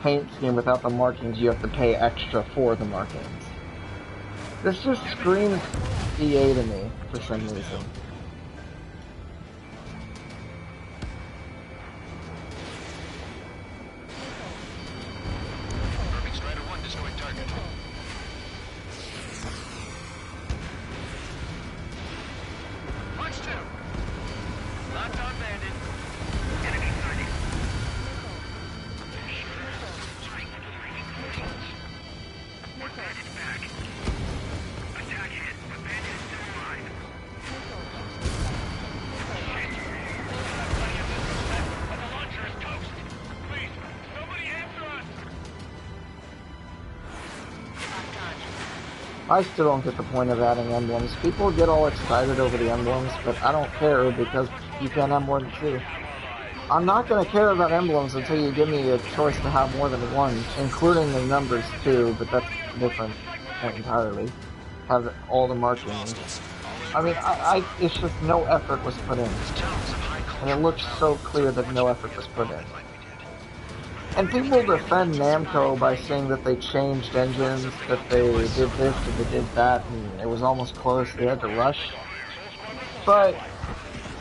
paint scheme without the markings, you have to pay extra for the markings. This just screams EA to me, for some reason. Perfect. Strider 1 destroyed target. Punch 2. Locked on bandit. Enemy sighting. One bandit back. Attack hit, but bandit is still alive. But the launcher is toast. Please, somebody answer us. I still don't get the point of adding emblems. People get all excited over the emblems, but I don't care because you can't have more than 2. I'm not going to care about emblems until you give me a choice to have more than one, including the numbers too, but that's different entirely. Have all the markings. I mean, it's just no effort was put in. And it looks so clear that no effort was put in. And people defend Namco by saying that they changed engines, that they did this, that they did that, and it was almost close, they had to rush. But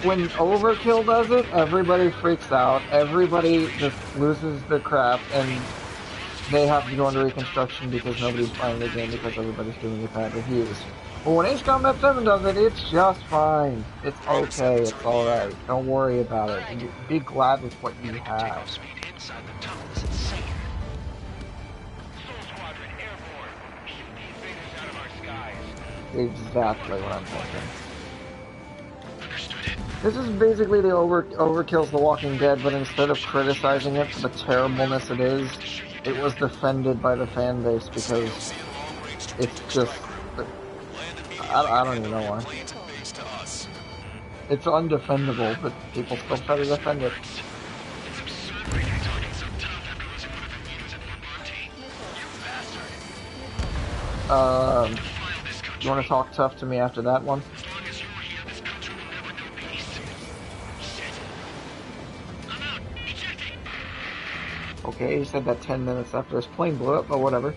when Overkill does it, everybody freaks out, everybody just loses their crap, and they have to go into reconstruction because nobody's buying the game because everybody's doing it bad reviews. But when Ace Combat 7 does it, it's just fine. It's okay, it's alright. Don't worry about it. Be glad with what you have. Exactly what I'm thinking. This is basically the Overkill's The Walking Dead, but instead of criticizing it for the terribleness it is, it was defended by the fan base because it's just... I don't even know why. It's undefendable, but people still try to defend it. You want to talk tough to me after that one? Okay, he said that 10 minutes after his plane blew up, but whatever.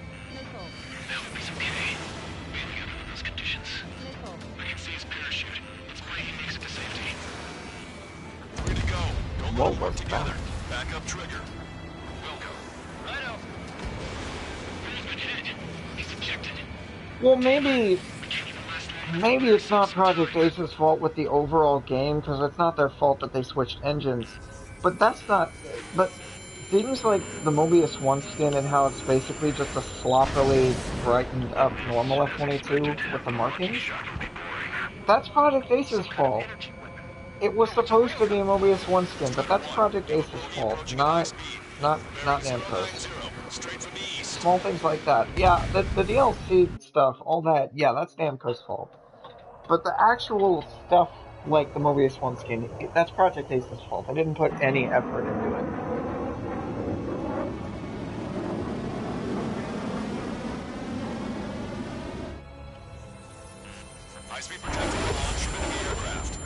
What was that? Backup trigger. Well, maybe it's not Project Ace's fault with the overall game, because it's not their fault that they switched engines. But that's not... But things like the Mobius 1 skin and how it's basically just a sloppily brightened up normal F-22 with the markings, that's Project Ace's fault. It was supposed to be a Mobius 1 skin, but that's Project Ace's fault, not Namco's. Small things like that. Yeah, the DLC stuff, all that, yeah, that's Namco's fault. But the actual stuff, like the Mobius 1 skin, that's Project Ace's fault. I didn't put any effort into it. High-speed protection launch from the aircraft.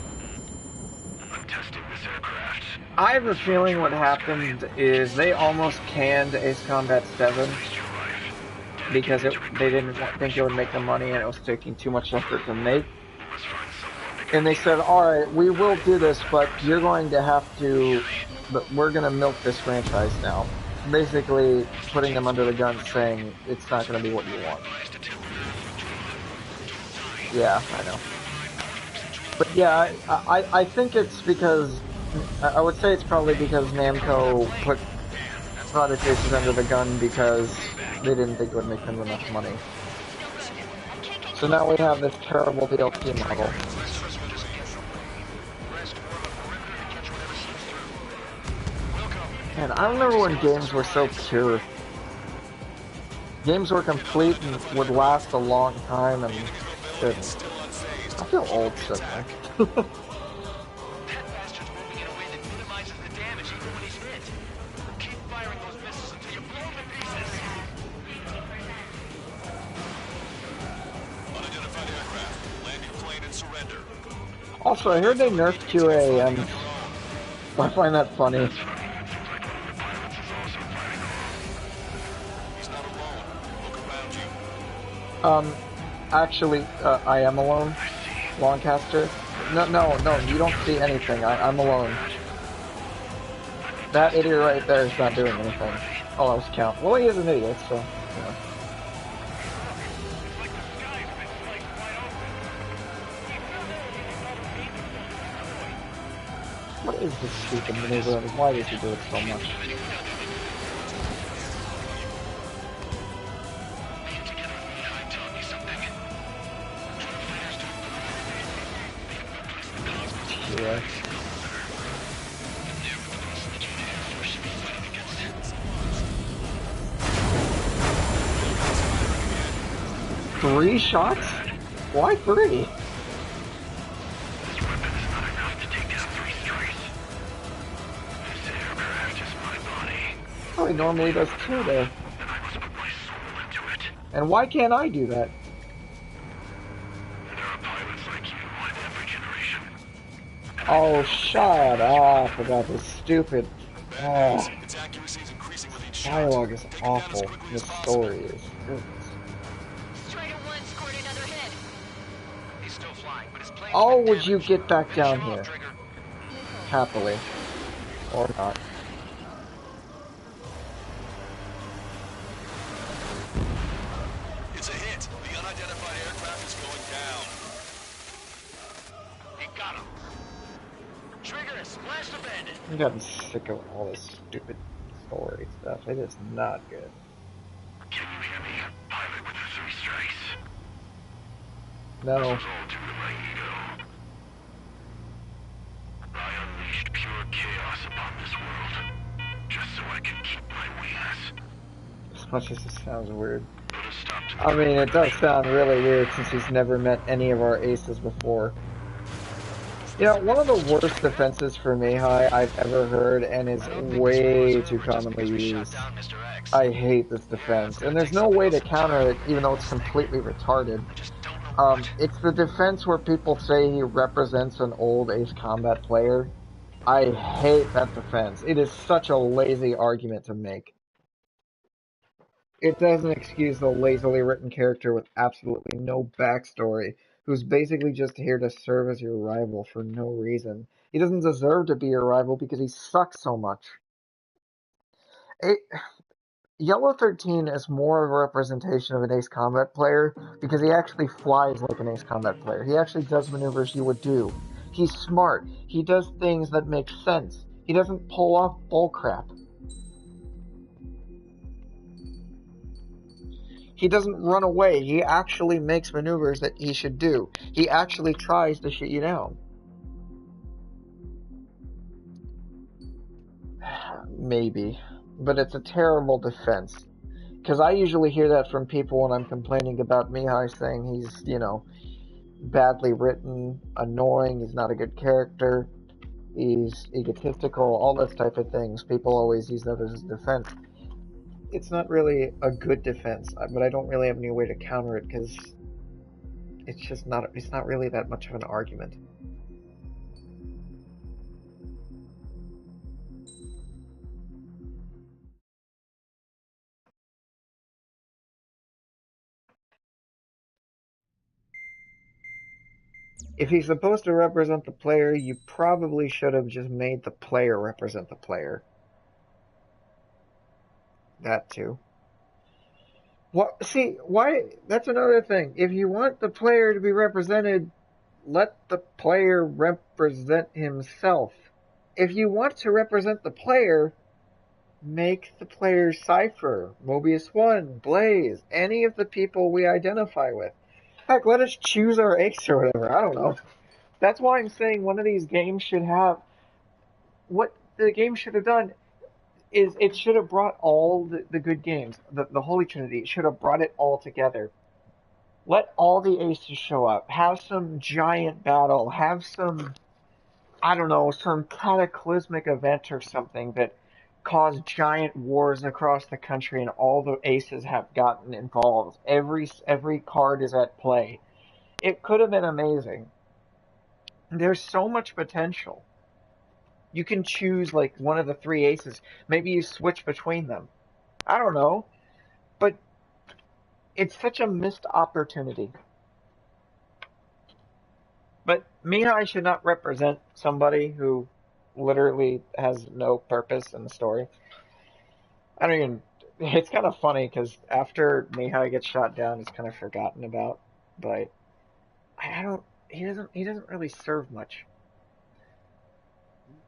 I'm testing this aircraft. I have a feeling what happened is they almost canned Ace Combat 7 because they didn't think it would make them money and it was taking too much effort to make. And they said, alright, we will do this, but you're going to have to... But we're going to milk this franchise now. Basically, putting them under the gun saying, it's not going to be what you want. Yeah, I know. But yeah, I think it's because... I would say it's probably because Namco put Project Aces under the gun because they didn't think it would make them enough money. So now we have this terrible DLC model. Man, I remember when games were so pure. Games were complete and would last a long time and didn't. I feel old suddenly. Also, I heard they nerfed QA, and I find that funny. Actually, I am alone, Longcaster. No, you don't see anything. I'm alone. That idiot right there is not doing anything. Oh, I was count. Well, he is an idiot, so, yeah. What is this stupid maneuver, and why does he do it so much? Yeah. Three shots? Why three? Oh, he normally does too, though. And I must put my soul into it. And why can't I do that? There are pilots like you in every generation. Oh, shut up about this stupid... Bad news. Oh, Its accuracy is increasing with each shot. dialogue is Take it down as awful. quickly The as possible. story is... Goodness. Strider 1 scored another hit. He's still flying, but his plane's Oh, been would you damaged. get back Finish down him off, here? Trigger. Happily. Or not. It's a hit. The unidentified aircraft is going down. He got him. Trigger, splash the bandit. I'm getting sick of all this stupid story stuff. It is not good. Can you hear me? Pilot with the 3 strikes. No. This was all due to my ego. I unleashed pure chaos upon this world, just so I can keep my wings. As much as it sounds weird. Put a stop to the I mean, it does sound really weird since he's never met any of our aces before. You know, one of the worst defenses for Mihai I've ever heard and is way too commonly used. I hate this defense, and there's no way to counter it even though it's completely retarded. It's the defense where people say he represents an old Ace Combat player. I hate that defense. It is such a lazy argument to make. It doesn't excuse the lazily written character with absolutely no backstory, who's basically just here to serve as your rival for no reason. He doesn't deserve to be your rival because he sucks so much. Yellow 13 is more of a representation of an Ace Combat player because he actually flies like an Ace Combat player. He actually does maneuvers you would do. He's smart. He does things that make sense. He doesn't pull off bullcrap. He doesn't run away. He actually makes maneuvers that he should do. He actually tries to shoot you down. Maybe. But it's a terrible defense. Because I usually hear that from people when I'm complaining about Mihai, saying he's, you know, badly written, annoying, he's not a good character, he's egotistical, all those type of things. People always use that as a defense. It's not really a good defense, but I don't really have any way to counter it because it's not really that much of an argument. If he's supposed to represent the player, you probably should have just made the player represent the player. That too. What? See, why? That's another thing. If you want the player to be represented, let the player represent himself. If you want to represent the player, make the player Cypher, Mobius 1, Blaze, any of the people we identify with. Heck, let us choose our ace or whatever. I don't know. That's why I'm saying one of these games should have... What the game should have done is it should have brought all the good games, the Holy Trinity, it should have brought it all together. Let all the aces show up. Have some giant battle. Have some, I don't know, some cataclysmic event or something that caused giant wars across the country and all the aces have gotten involved. Every card is at play. It could have been amazing. There's so much potential. You can choose like one of the 3 aces. Maybe you switch between them. I don't know. But it's such a missed opportunity. But Mihai should not represent somebody who literally has no purpose in the story. I don't even... It's kind of funny because after Mihai gets shot down, it's kind of forgotten about. But I don't... He doesn't really serve much.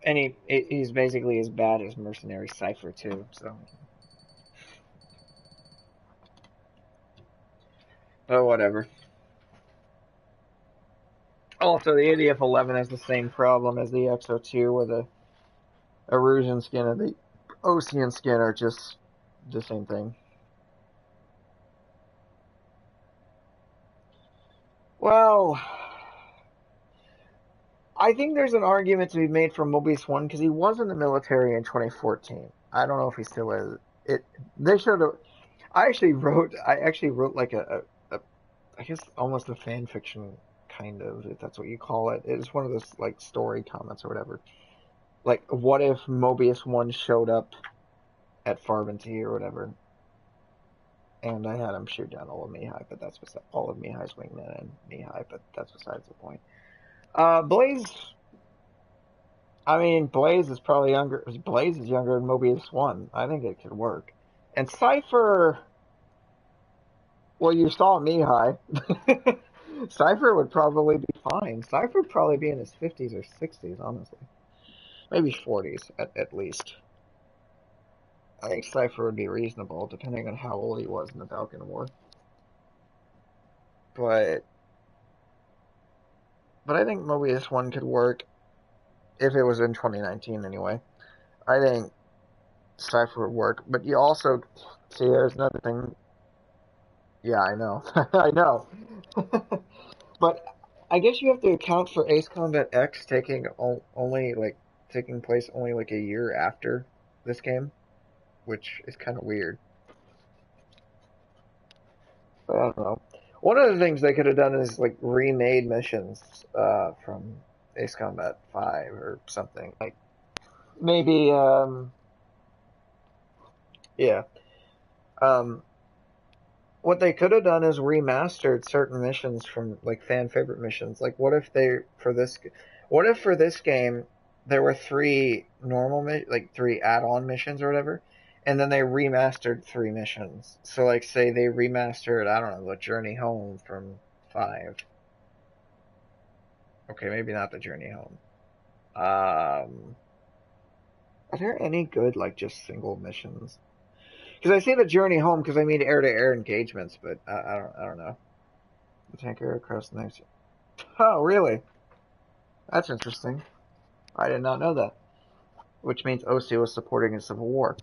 And he's basically as bad as Mercenary Cypher too, so... Oh, whatever. Also, the ADF-11 has the same problem as the XO2, where the Erusian skin and the Osean skin are just the same thing. Well... I think there's an argument to be made for Mobius 1 because he was in the military in 2014. I don't know if he still is. They should have. I actually wrote like I guess almost a fan fiction kind of, if that's what you call it. It's one of those like story comments or whatever. Like, what if Mobius 1 showed up at Farbanti or whatever, and I had him shoot down all of Mihai, but that's beside all of Mihai's wingmen and Mihai, but that's besides the point. Blaze. I mean, Blaze is probably younger. Blaze is younger than Mobius 1. I think it could work. And Cypher. Well, you saw Mihai. Cypher would probably be fine. Cypher would probably be in his 50s or 60s, honestly. Maybe 40s at least. I think Cypher would be reasonable, depending on how old he was in the Balkan War. But I think Mobius 1 could work if it was in 2019 anyway. I think Cypher would work. But you also see there's another thing. Yeah, I know. I know. But I guess you have to account for Ace Combat X taking place only like a year after this game, which is kind of weird. But I don't know. One of the things they could have done is like remade missions from Ace Combat 5 or something. Like maybe yeah. What they could have done is remastered certain missions from like fan favorite missions. Like what if for this game there were 3 3 add-on missions or whatever, and then they remastered 3 missions. So like say they remastered, I don't know, the Journey Home from 5. Okay, maybe not the Journey Home. Are there any good like just single missions? Because I say the Journey Home because I mean air-to-air engagements, but I don't know. The tanker across the next. Oh, really? That's interesting. I did not know that. Which means OC was supporting a civil war,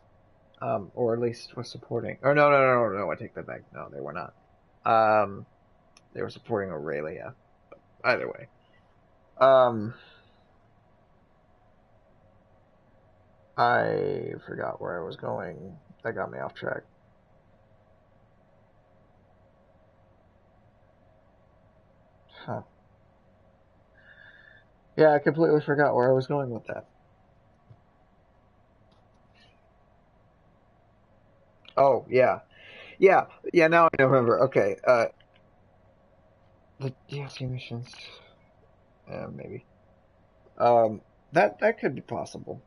or at least was supporting. Or no, I take that back. No, they were not. They were supporting Aurelia. Either way. I forgot where I was going. That got me off track. Huh. Yeah, I completely forgot where I was going with that. Oh, yeah. Yeah, now I remember. Okay, the DLC missions. Maybe. That could be possible.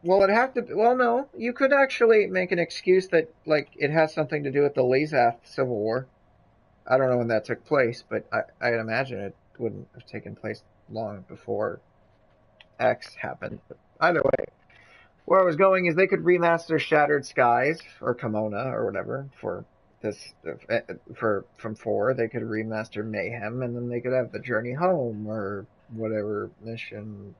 Well, it'd have to. Well, no, you could actually make an excuse that like it has something to do with the Lazaf Civil War. I don't know when that took place, but I'd imagine it wouldn't have taken place long before X happened. But either way, where I was going is they could remaster Shattered Skies or Kimona or whatever for this from 4. They could remaster Mayhem, and then they could have the Journey Home or whatever mission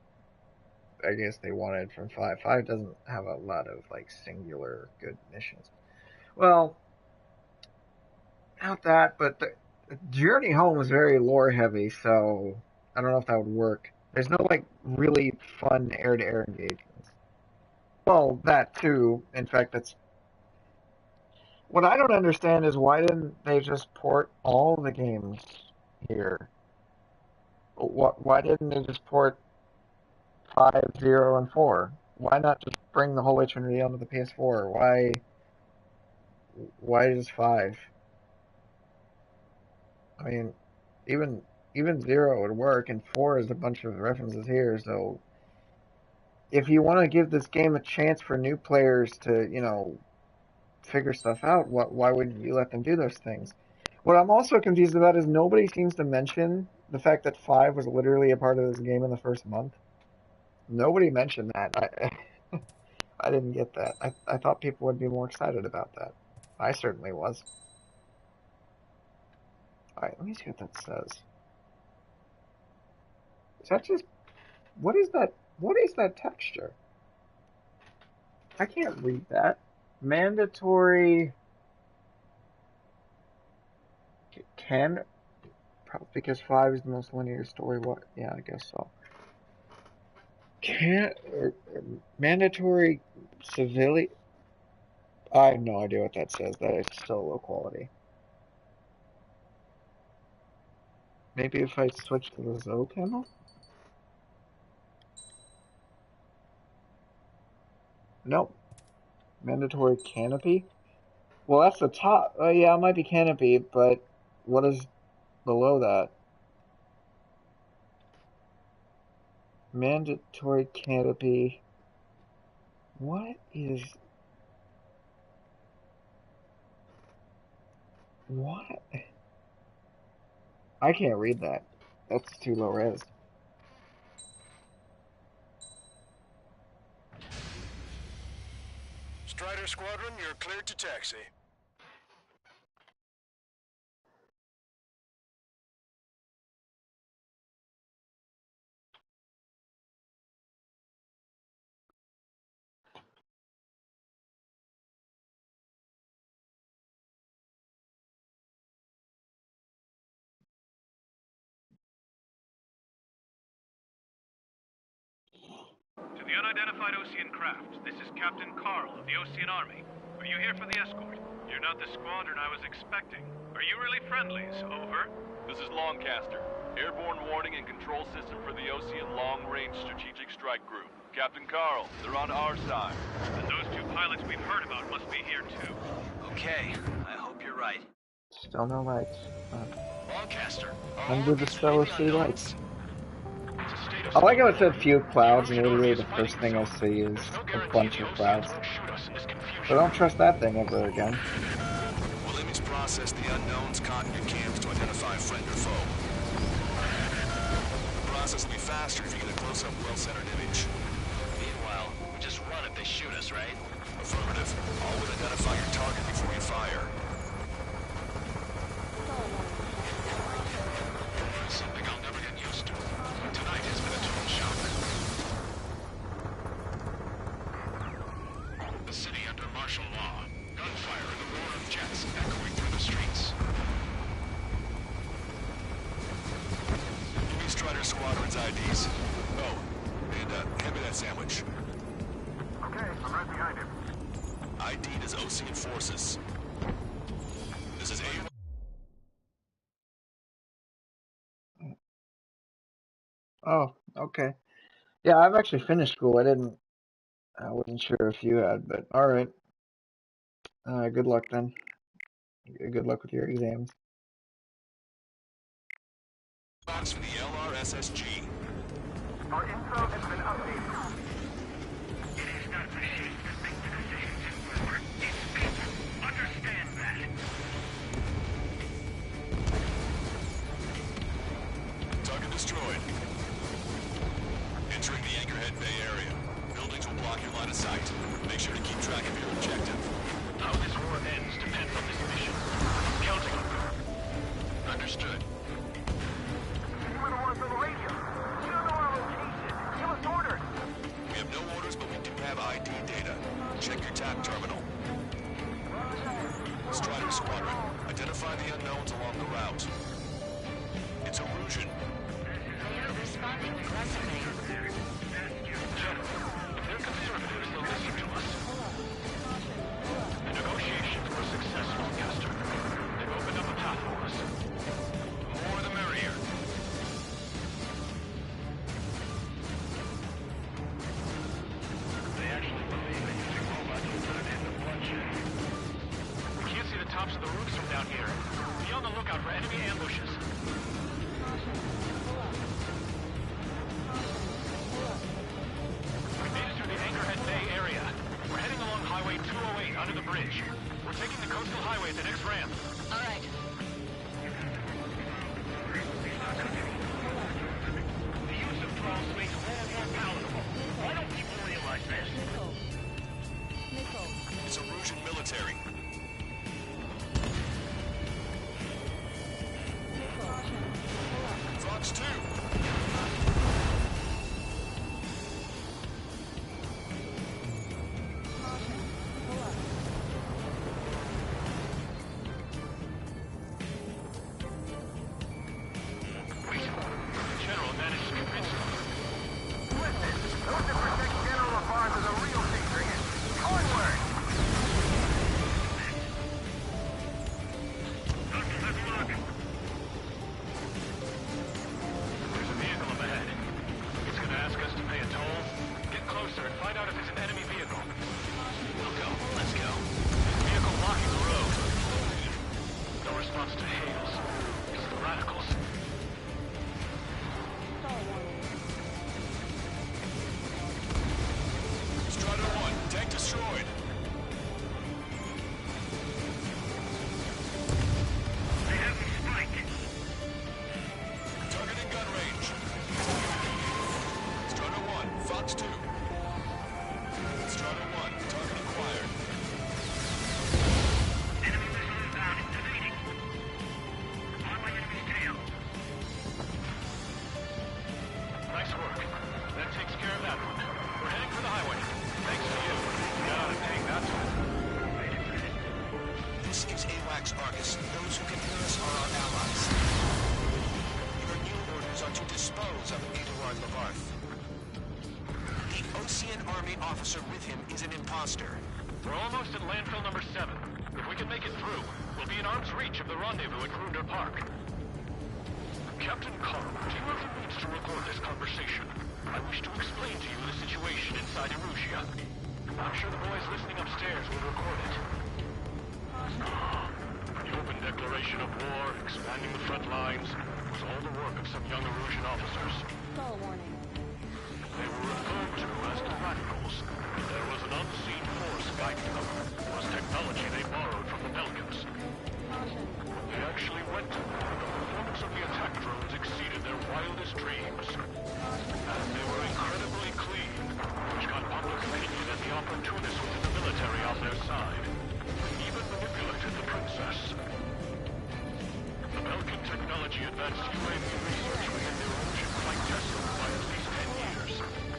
I guess they wanted from 5. 5 doesn't have a lot of like singular good missions. Well, not that, but the Journey Home was very lore heavy, so I don't know if that would work. There's no like really fun air-to-air engagements. Well, that too. In fact, that's what I don't understand is why didn't they just port all the games here? Why didn't they just port 5, 0, and 4? Why not just bring the Holy Trinity onto the PS4? Why just 5? I mean, even 0 would work, and 4 is a bunch of references here, so if you want to give this game a chance for new players to, figure stuff out, why wouldn't you let them do those things? What I'm also confused about is nobody seems to mention the fact that 5 was literally a part of this game in the first month. Nobody mentioned that. I didn't get that. I thought people would be more excited about that. I certainly was. Alright, let me see what that says. Is that just... What is that? What is that texture? I can't read that. Mandatory... Probably because 5 is the most linear story. What? Yeah, I guess so. Can't mandatory civilian. I have no idea what that says. That is still low quality. Maybe if I switch to the Zoe panel? Nope. Mandatory canopy? Well, that's the top. Yeah, it might be canopy, but what is below that? Mandatory canopy. What is... What? I can't read that. That's too low res. Strider Squadron, you're cleared to taxi. To the unidentified Osean craft, this is Captain Carl of the Osean Army. Are you here for the escort? You're not the squadron I was expecting. Are you really friendlies? Over. This is Longcaster. Airborne warning and control system for the Osean Long-Range Strategic Strike Group. Captain Carl, they're on our side. And those two pilots we've heard about must be here too. Okay, I hope you're right. Still no lights. Longcaster, Under the stellar sea lights. I like how it said few clouds, and literally the first thing I see is a bunch of clouds. So don't trust that thing ever again. Williams process the unknowns caught in your camps to identify friend or foe. The process will be faster if you get a close-up, well-centered image. Meanwhile, we just run if they shoot us, right? Affirmative. Always identify your target before you fire. Something I'll never get used to. Tonight has been a total shock. The city under martial law. Gunfire and the roar of jets echoing through the streets. Give me Strider Squadron's IDs. Oh, and hand me that sandwich. Okay, I'm right behind him. ID'd as Osean forces. This is A1. Oh, okay. Yeah, I've actually finished school. I wasn't sure if you had, but alright. Good luck then. Good luck with your exams. Box for the LRSSG. Our info has been updated. It is not machines that make the decisions in war. It's people. Understand that. Target destroyed. Entering the Anchorhead Bay area. Buildings will block your line of sight. Make sure to keep track of your objective. How this war ends depends on this mission. I'm counting on you. Understood. You were the one on the radio. You don't know our location. Give us orders. We have no orders, but we do have ID data. Check your TAP terminal. Strider Squadron, identify the unknowns along the route. It's Erusian. Responding aggressively. General, if they're conservatives, they'll listen to us. The negotiations were successful, Castor. They've opened up a path for us. The more the merrier. They actually believe that using robots will put an end to bloodshed. We can't see the tops of the roofs from down here. Be on the lookout for enemy ambushes. We made it through the Anchorhead Bay area. We're heading along Highway 208 under the bridge. We're taking the coastal highway at the next ramp. All right. The use of drones makes war more palatable. Why don't people realize this? It's Erusian military. Fox 2. Wait. The General managed to convince them. Listen, officer with him is an imposter. We're almost at landfill number 7. If we can make it through, we'll be in arm's reach of the rendezvous at Grunder Park. Captain Carl, do you have the means to record this conversation? I wish to explain to you the situation inside Erusia. I'm sure the boys listening upstairs will record it. The open declaration of war, expanding the front lines, was all the work of some young Erusian officers. Stall warning. They were referred to as the radicals. There was an unseen force guiding them. It was technology they borrowed from the Belkans. Caution. They actually went to war. The performance of the attack drones exceeded their wildest dreams. And they were incredibly clean, which got public opinion and the opportunists within the military on their side. Even manipulated the princess. The Belkan technology advanced UAV research within the Erusian flight test by at least 10 years.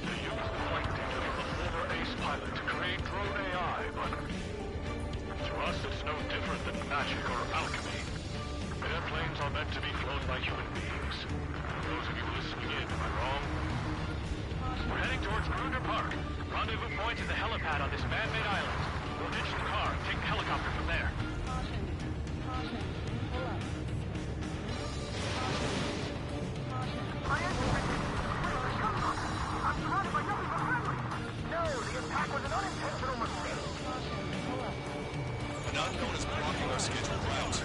They used the flight data from the former ace pilot to create drone AI, but to us it's no different than magic or alchemy. Airplanes are meant to be flown by human beings. Those of you listening in, am I wrong? We're heading towards Grunder Park. Rendezvous point is the helipad on this man-made island. We'll ditch the car and take the helicopter from there. Caution. Caution. Pull up. No, the attack was an unintentional mistake. An unknown is blocking our scheduled route.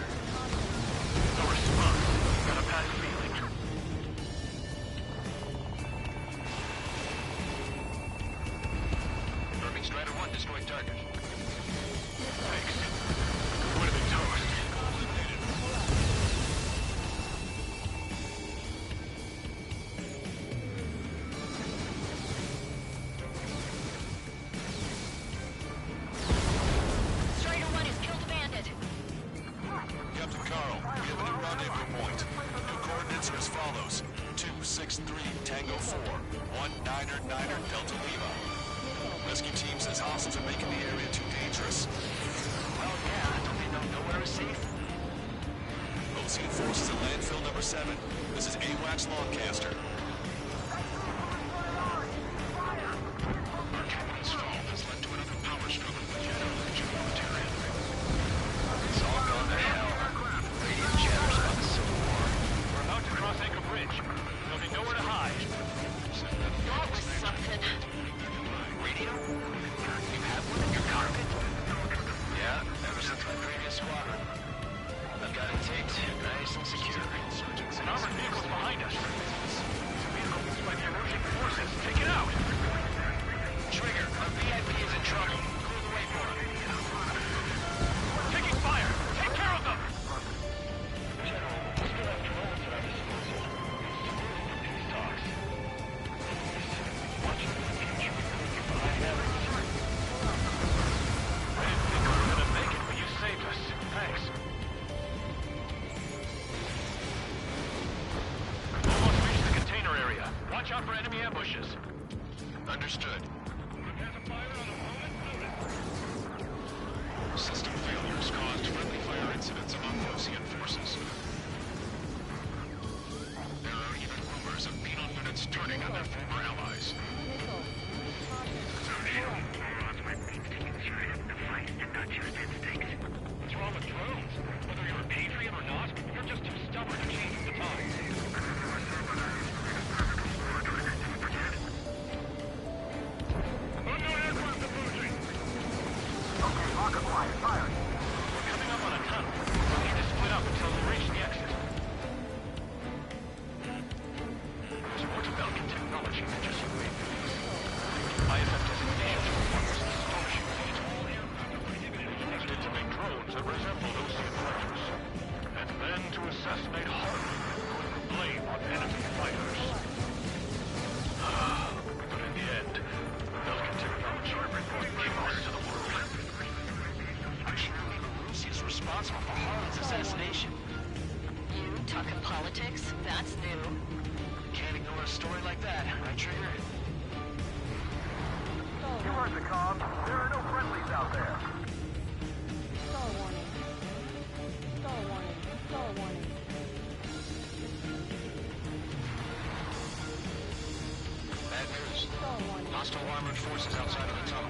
No response. Got a bad feeling. Confirming Strider 1 destroyed target. Thanks. Would have been toast. Strider 1 has killed a bandit. Captain Carl, we have a new rendezvous point. New coordinates are as follows. 263 Tango 4, 1999 Delta Lima. Rescue team says hostiles are making the area too dangerous. Well, yeah. Don't they know nowhere is safe? Ocean forces at landfill number 7. This is AWACS Longcaster. Our captain's fall has led to another power struggle with General Humanitarian. It's all gone to hell. Radio chatters about the Civil War. We're about to cross Anchor Bridge. There'll be nowhere to hide. That was something. Radio? You have one in your carpet? Yeah, ever since my previous squadron. I've got it taped, nice and secure. An armored vehicle's behind us. It's a vehicle used by the Erusian forces. Take it out! Trigger, our VIP is in trouble. Clear the way for him. We're taking fire! Take care of them! General, we still have drones at our disposal. Peace talks. Watching the future behind everything. I didn't think we were gonna make it, but you saved us. Thanks. Almost reached the container area. Watch out for enemy ambushes. Understood. System failures caused friendly fire incidents among Ocean forces. There are even rumors of penal units turning on their former allies. Missile. Caution. What's wrong with drones? Whether you're a patriot or not, you're just too stubborn to change the times. Unknown aircraft approaching! Okay, rocket fire. We're coming up on a tunnel. We'll need to split up until we reach the exit. There's more to Belkan technology than just UAVs. IFF designations for wonders and astonishing feat. Tested to make drones that resemble Ocean fighters. And then to assassinate Harley, putting the blame on enemy fighters. But in the end, Belkan technology brought chaos to the world. Russia's responsible for Harlan's assassination. You talking politics? That's new. Can't ignore a story like that, right, Trigger? Stall You heard the comm. There are no friendlies out there. warning. Stall warning. Stall warning. Bad news. Stall warning. Hostile armored forces outside of the tunnel.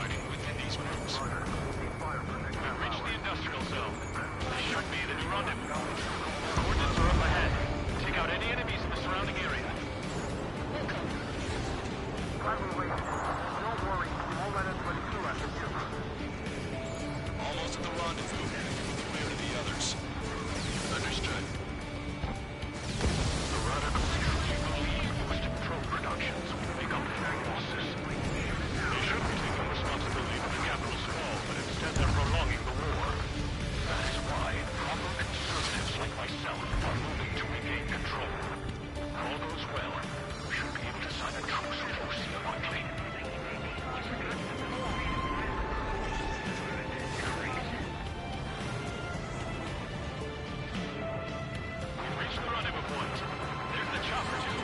fighting within these groups. We've reached the industrial zone. There should be the new rendezvous. Coordinates are up ahead. Take out any enemies in the surrounding area. Almost at the rendezvous. Clear to the others. Understood. The radical truly believe Western Pro Productions will make up forces. They shouldn't take on responsibility for the capital's fall, but instead they're prolonging the war. That's why proper conservatives like myself are moving to regain control. If all goes well, we should be able to sign a truce with Osea monthly. We've reached the rendezvous point. There's the chopper, too.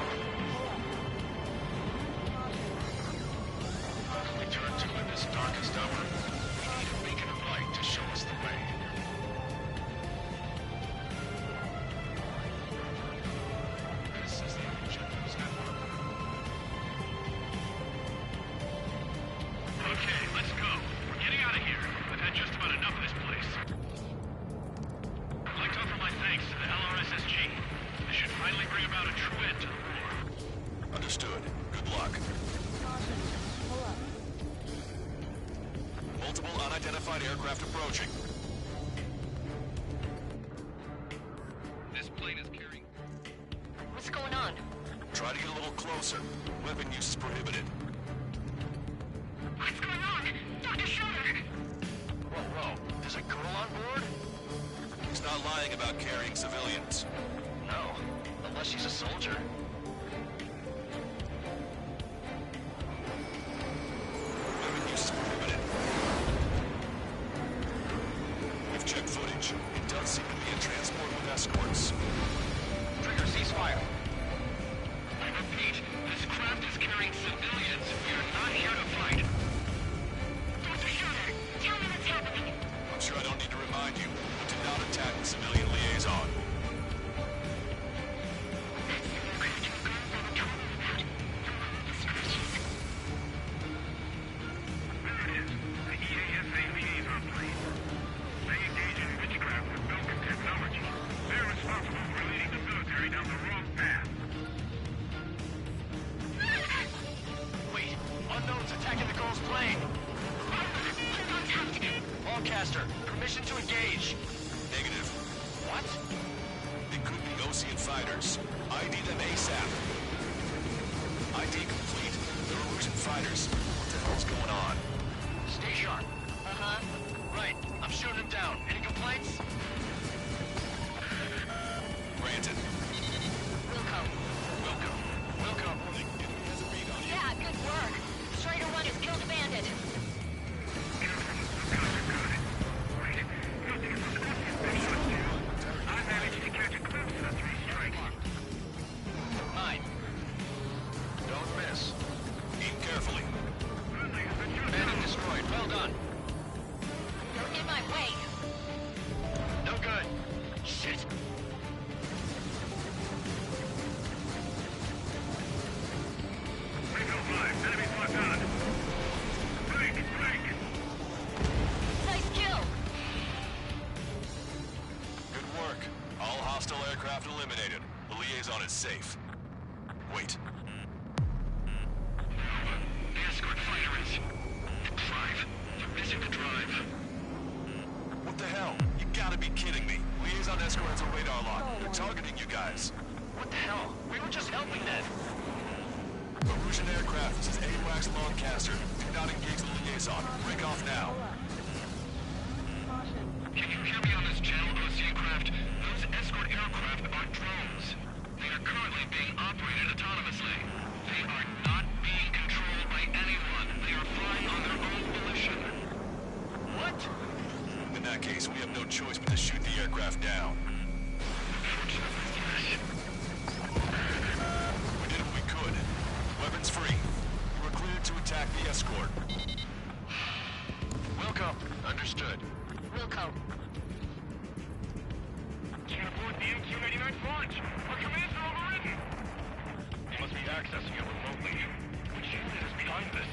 We turn to in this darkest hour. We need a beacon of light to show us the way. This is the Agenda's network. Okay, let's go. We're getting out of here. I've had just about enough of this place. I'd like to offer my thanks to the LRSSG. This should finally bring about a true end to the war. Understood. Good luck. Multiple unidentified aircraft approaching. This plane is carrying... What's going on? Try to get a little closer. Weapon use is prohibited. What's going on? Dr. Schroeder! Whoa, whoa. There's a girl on board? He's not lying about carrying civilians. No, unless she's a soldier. Weapon use is prohibited. We've checked footage. It does seem to be a transport with escorts. Trigger, ceasefire. I repeat, this craft is carrying civilians. We are not here to fight. Dr. Schroeder, tell me what's happening. I'm sure I don't need to remind you. We did not attack the civilian liaison. That's the aircraft your grandfather told me about. The one with the scratches. There it is. The EASA liaison plane. They engage in witchcraft with Belkin technology. They're responsible for leading the military down the wrong path. Wait, unknown's attacking the girl's plane. Contact. Allcaster, permission to engage. Negative. What? They could be Osean fighters. ID them ASAP. ID complete. They're Illusion fighters. What the hell's going on? Stay sharp. Uh-huh. Right, I'm shooting him down. Any complaints? Granted. Wilco. Wilco. Yeah, good work. Strider 1 has killed a bandit. I managed to catch a glimpse of 3 strikes. Mine. Don't miss. Aim carefully. Bandit destroyed. Well done. You're in my way. No good. Shit. Nice kill. Good work. All hostile aircraft eliminated. The liaison is safe. Wait. The escort fighter is... The drive. They're missing the drive. What the hell? You gotta be kidding me. Liaison escort has a radar lock. They're targeting you guys. What the hell? We were just helping them. Erusian aircraft, this is AWACS Longcaster. Do not engage the liaison. Break off now. Can you hear me on this channel, Osean craft? Those escort aircraft are drones. They are currently being operated autonomously. They are not being controlled by anyone. They are flying on their own volition. What? In that case, we have no choice but to shoot the aircraft down. We did what we could. Weapons free. You were cleared to attack the escort. Wilco. Understood. Wilco. Can't afford the MQ-89 launch. Our commands are overridden. They must be accessing it remotely. Which unit is behind this?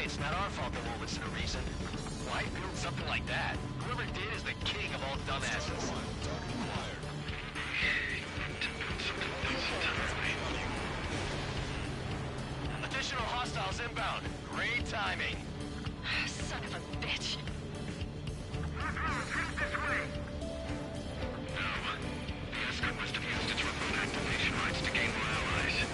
Hey, it's not our fault the won't listen to reason. Why build something like that? Whoever did is the king of all dumbasses. Additional hostiles inbound. Great timing. Son of a bitch. The escort must have used its remote activation rights to gain more allies.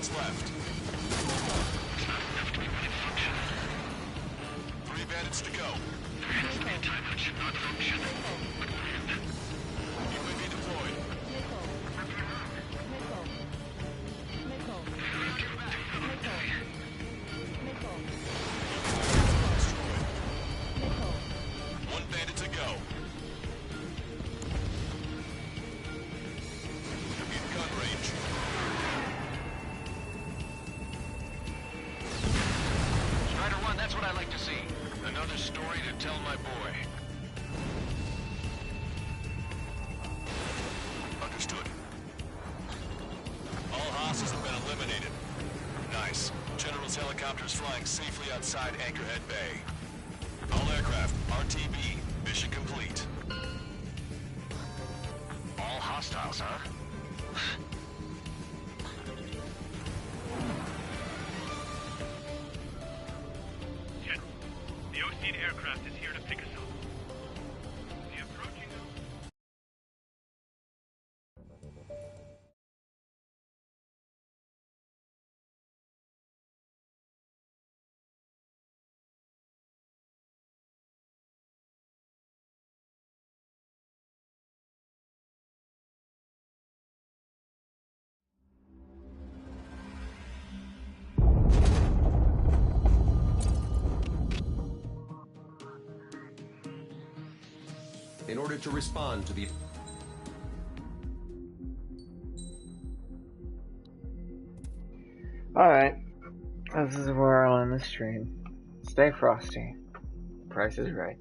Clever. Helicopters flying safely outside Anchorhead Bay. All aircraft, RTB, mission complete. All hostiles, huh? General, the Osean aircraft is here to pick us up. The approaching... In order to respond to the... Alright. This is where I'll end the stream. Stay frosty. Price is right.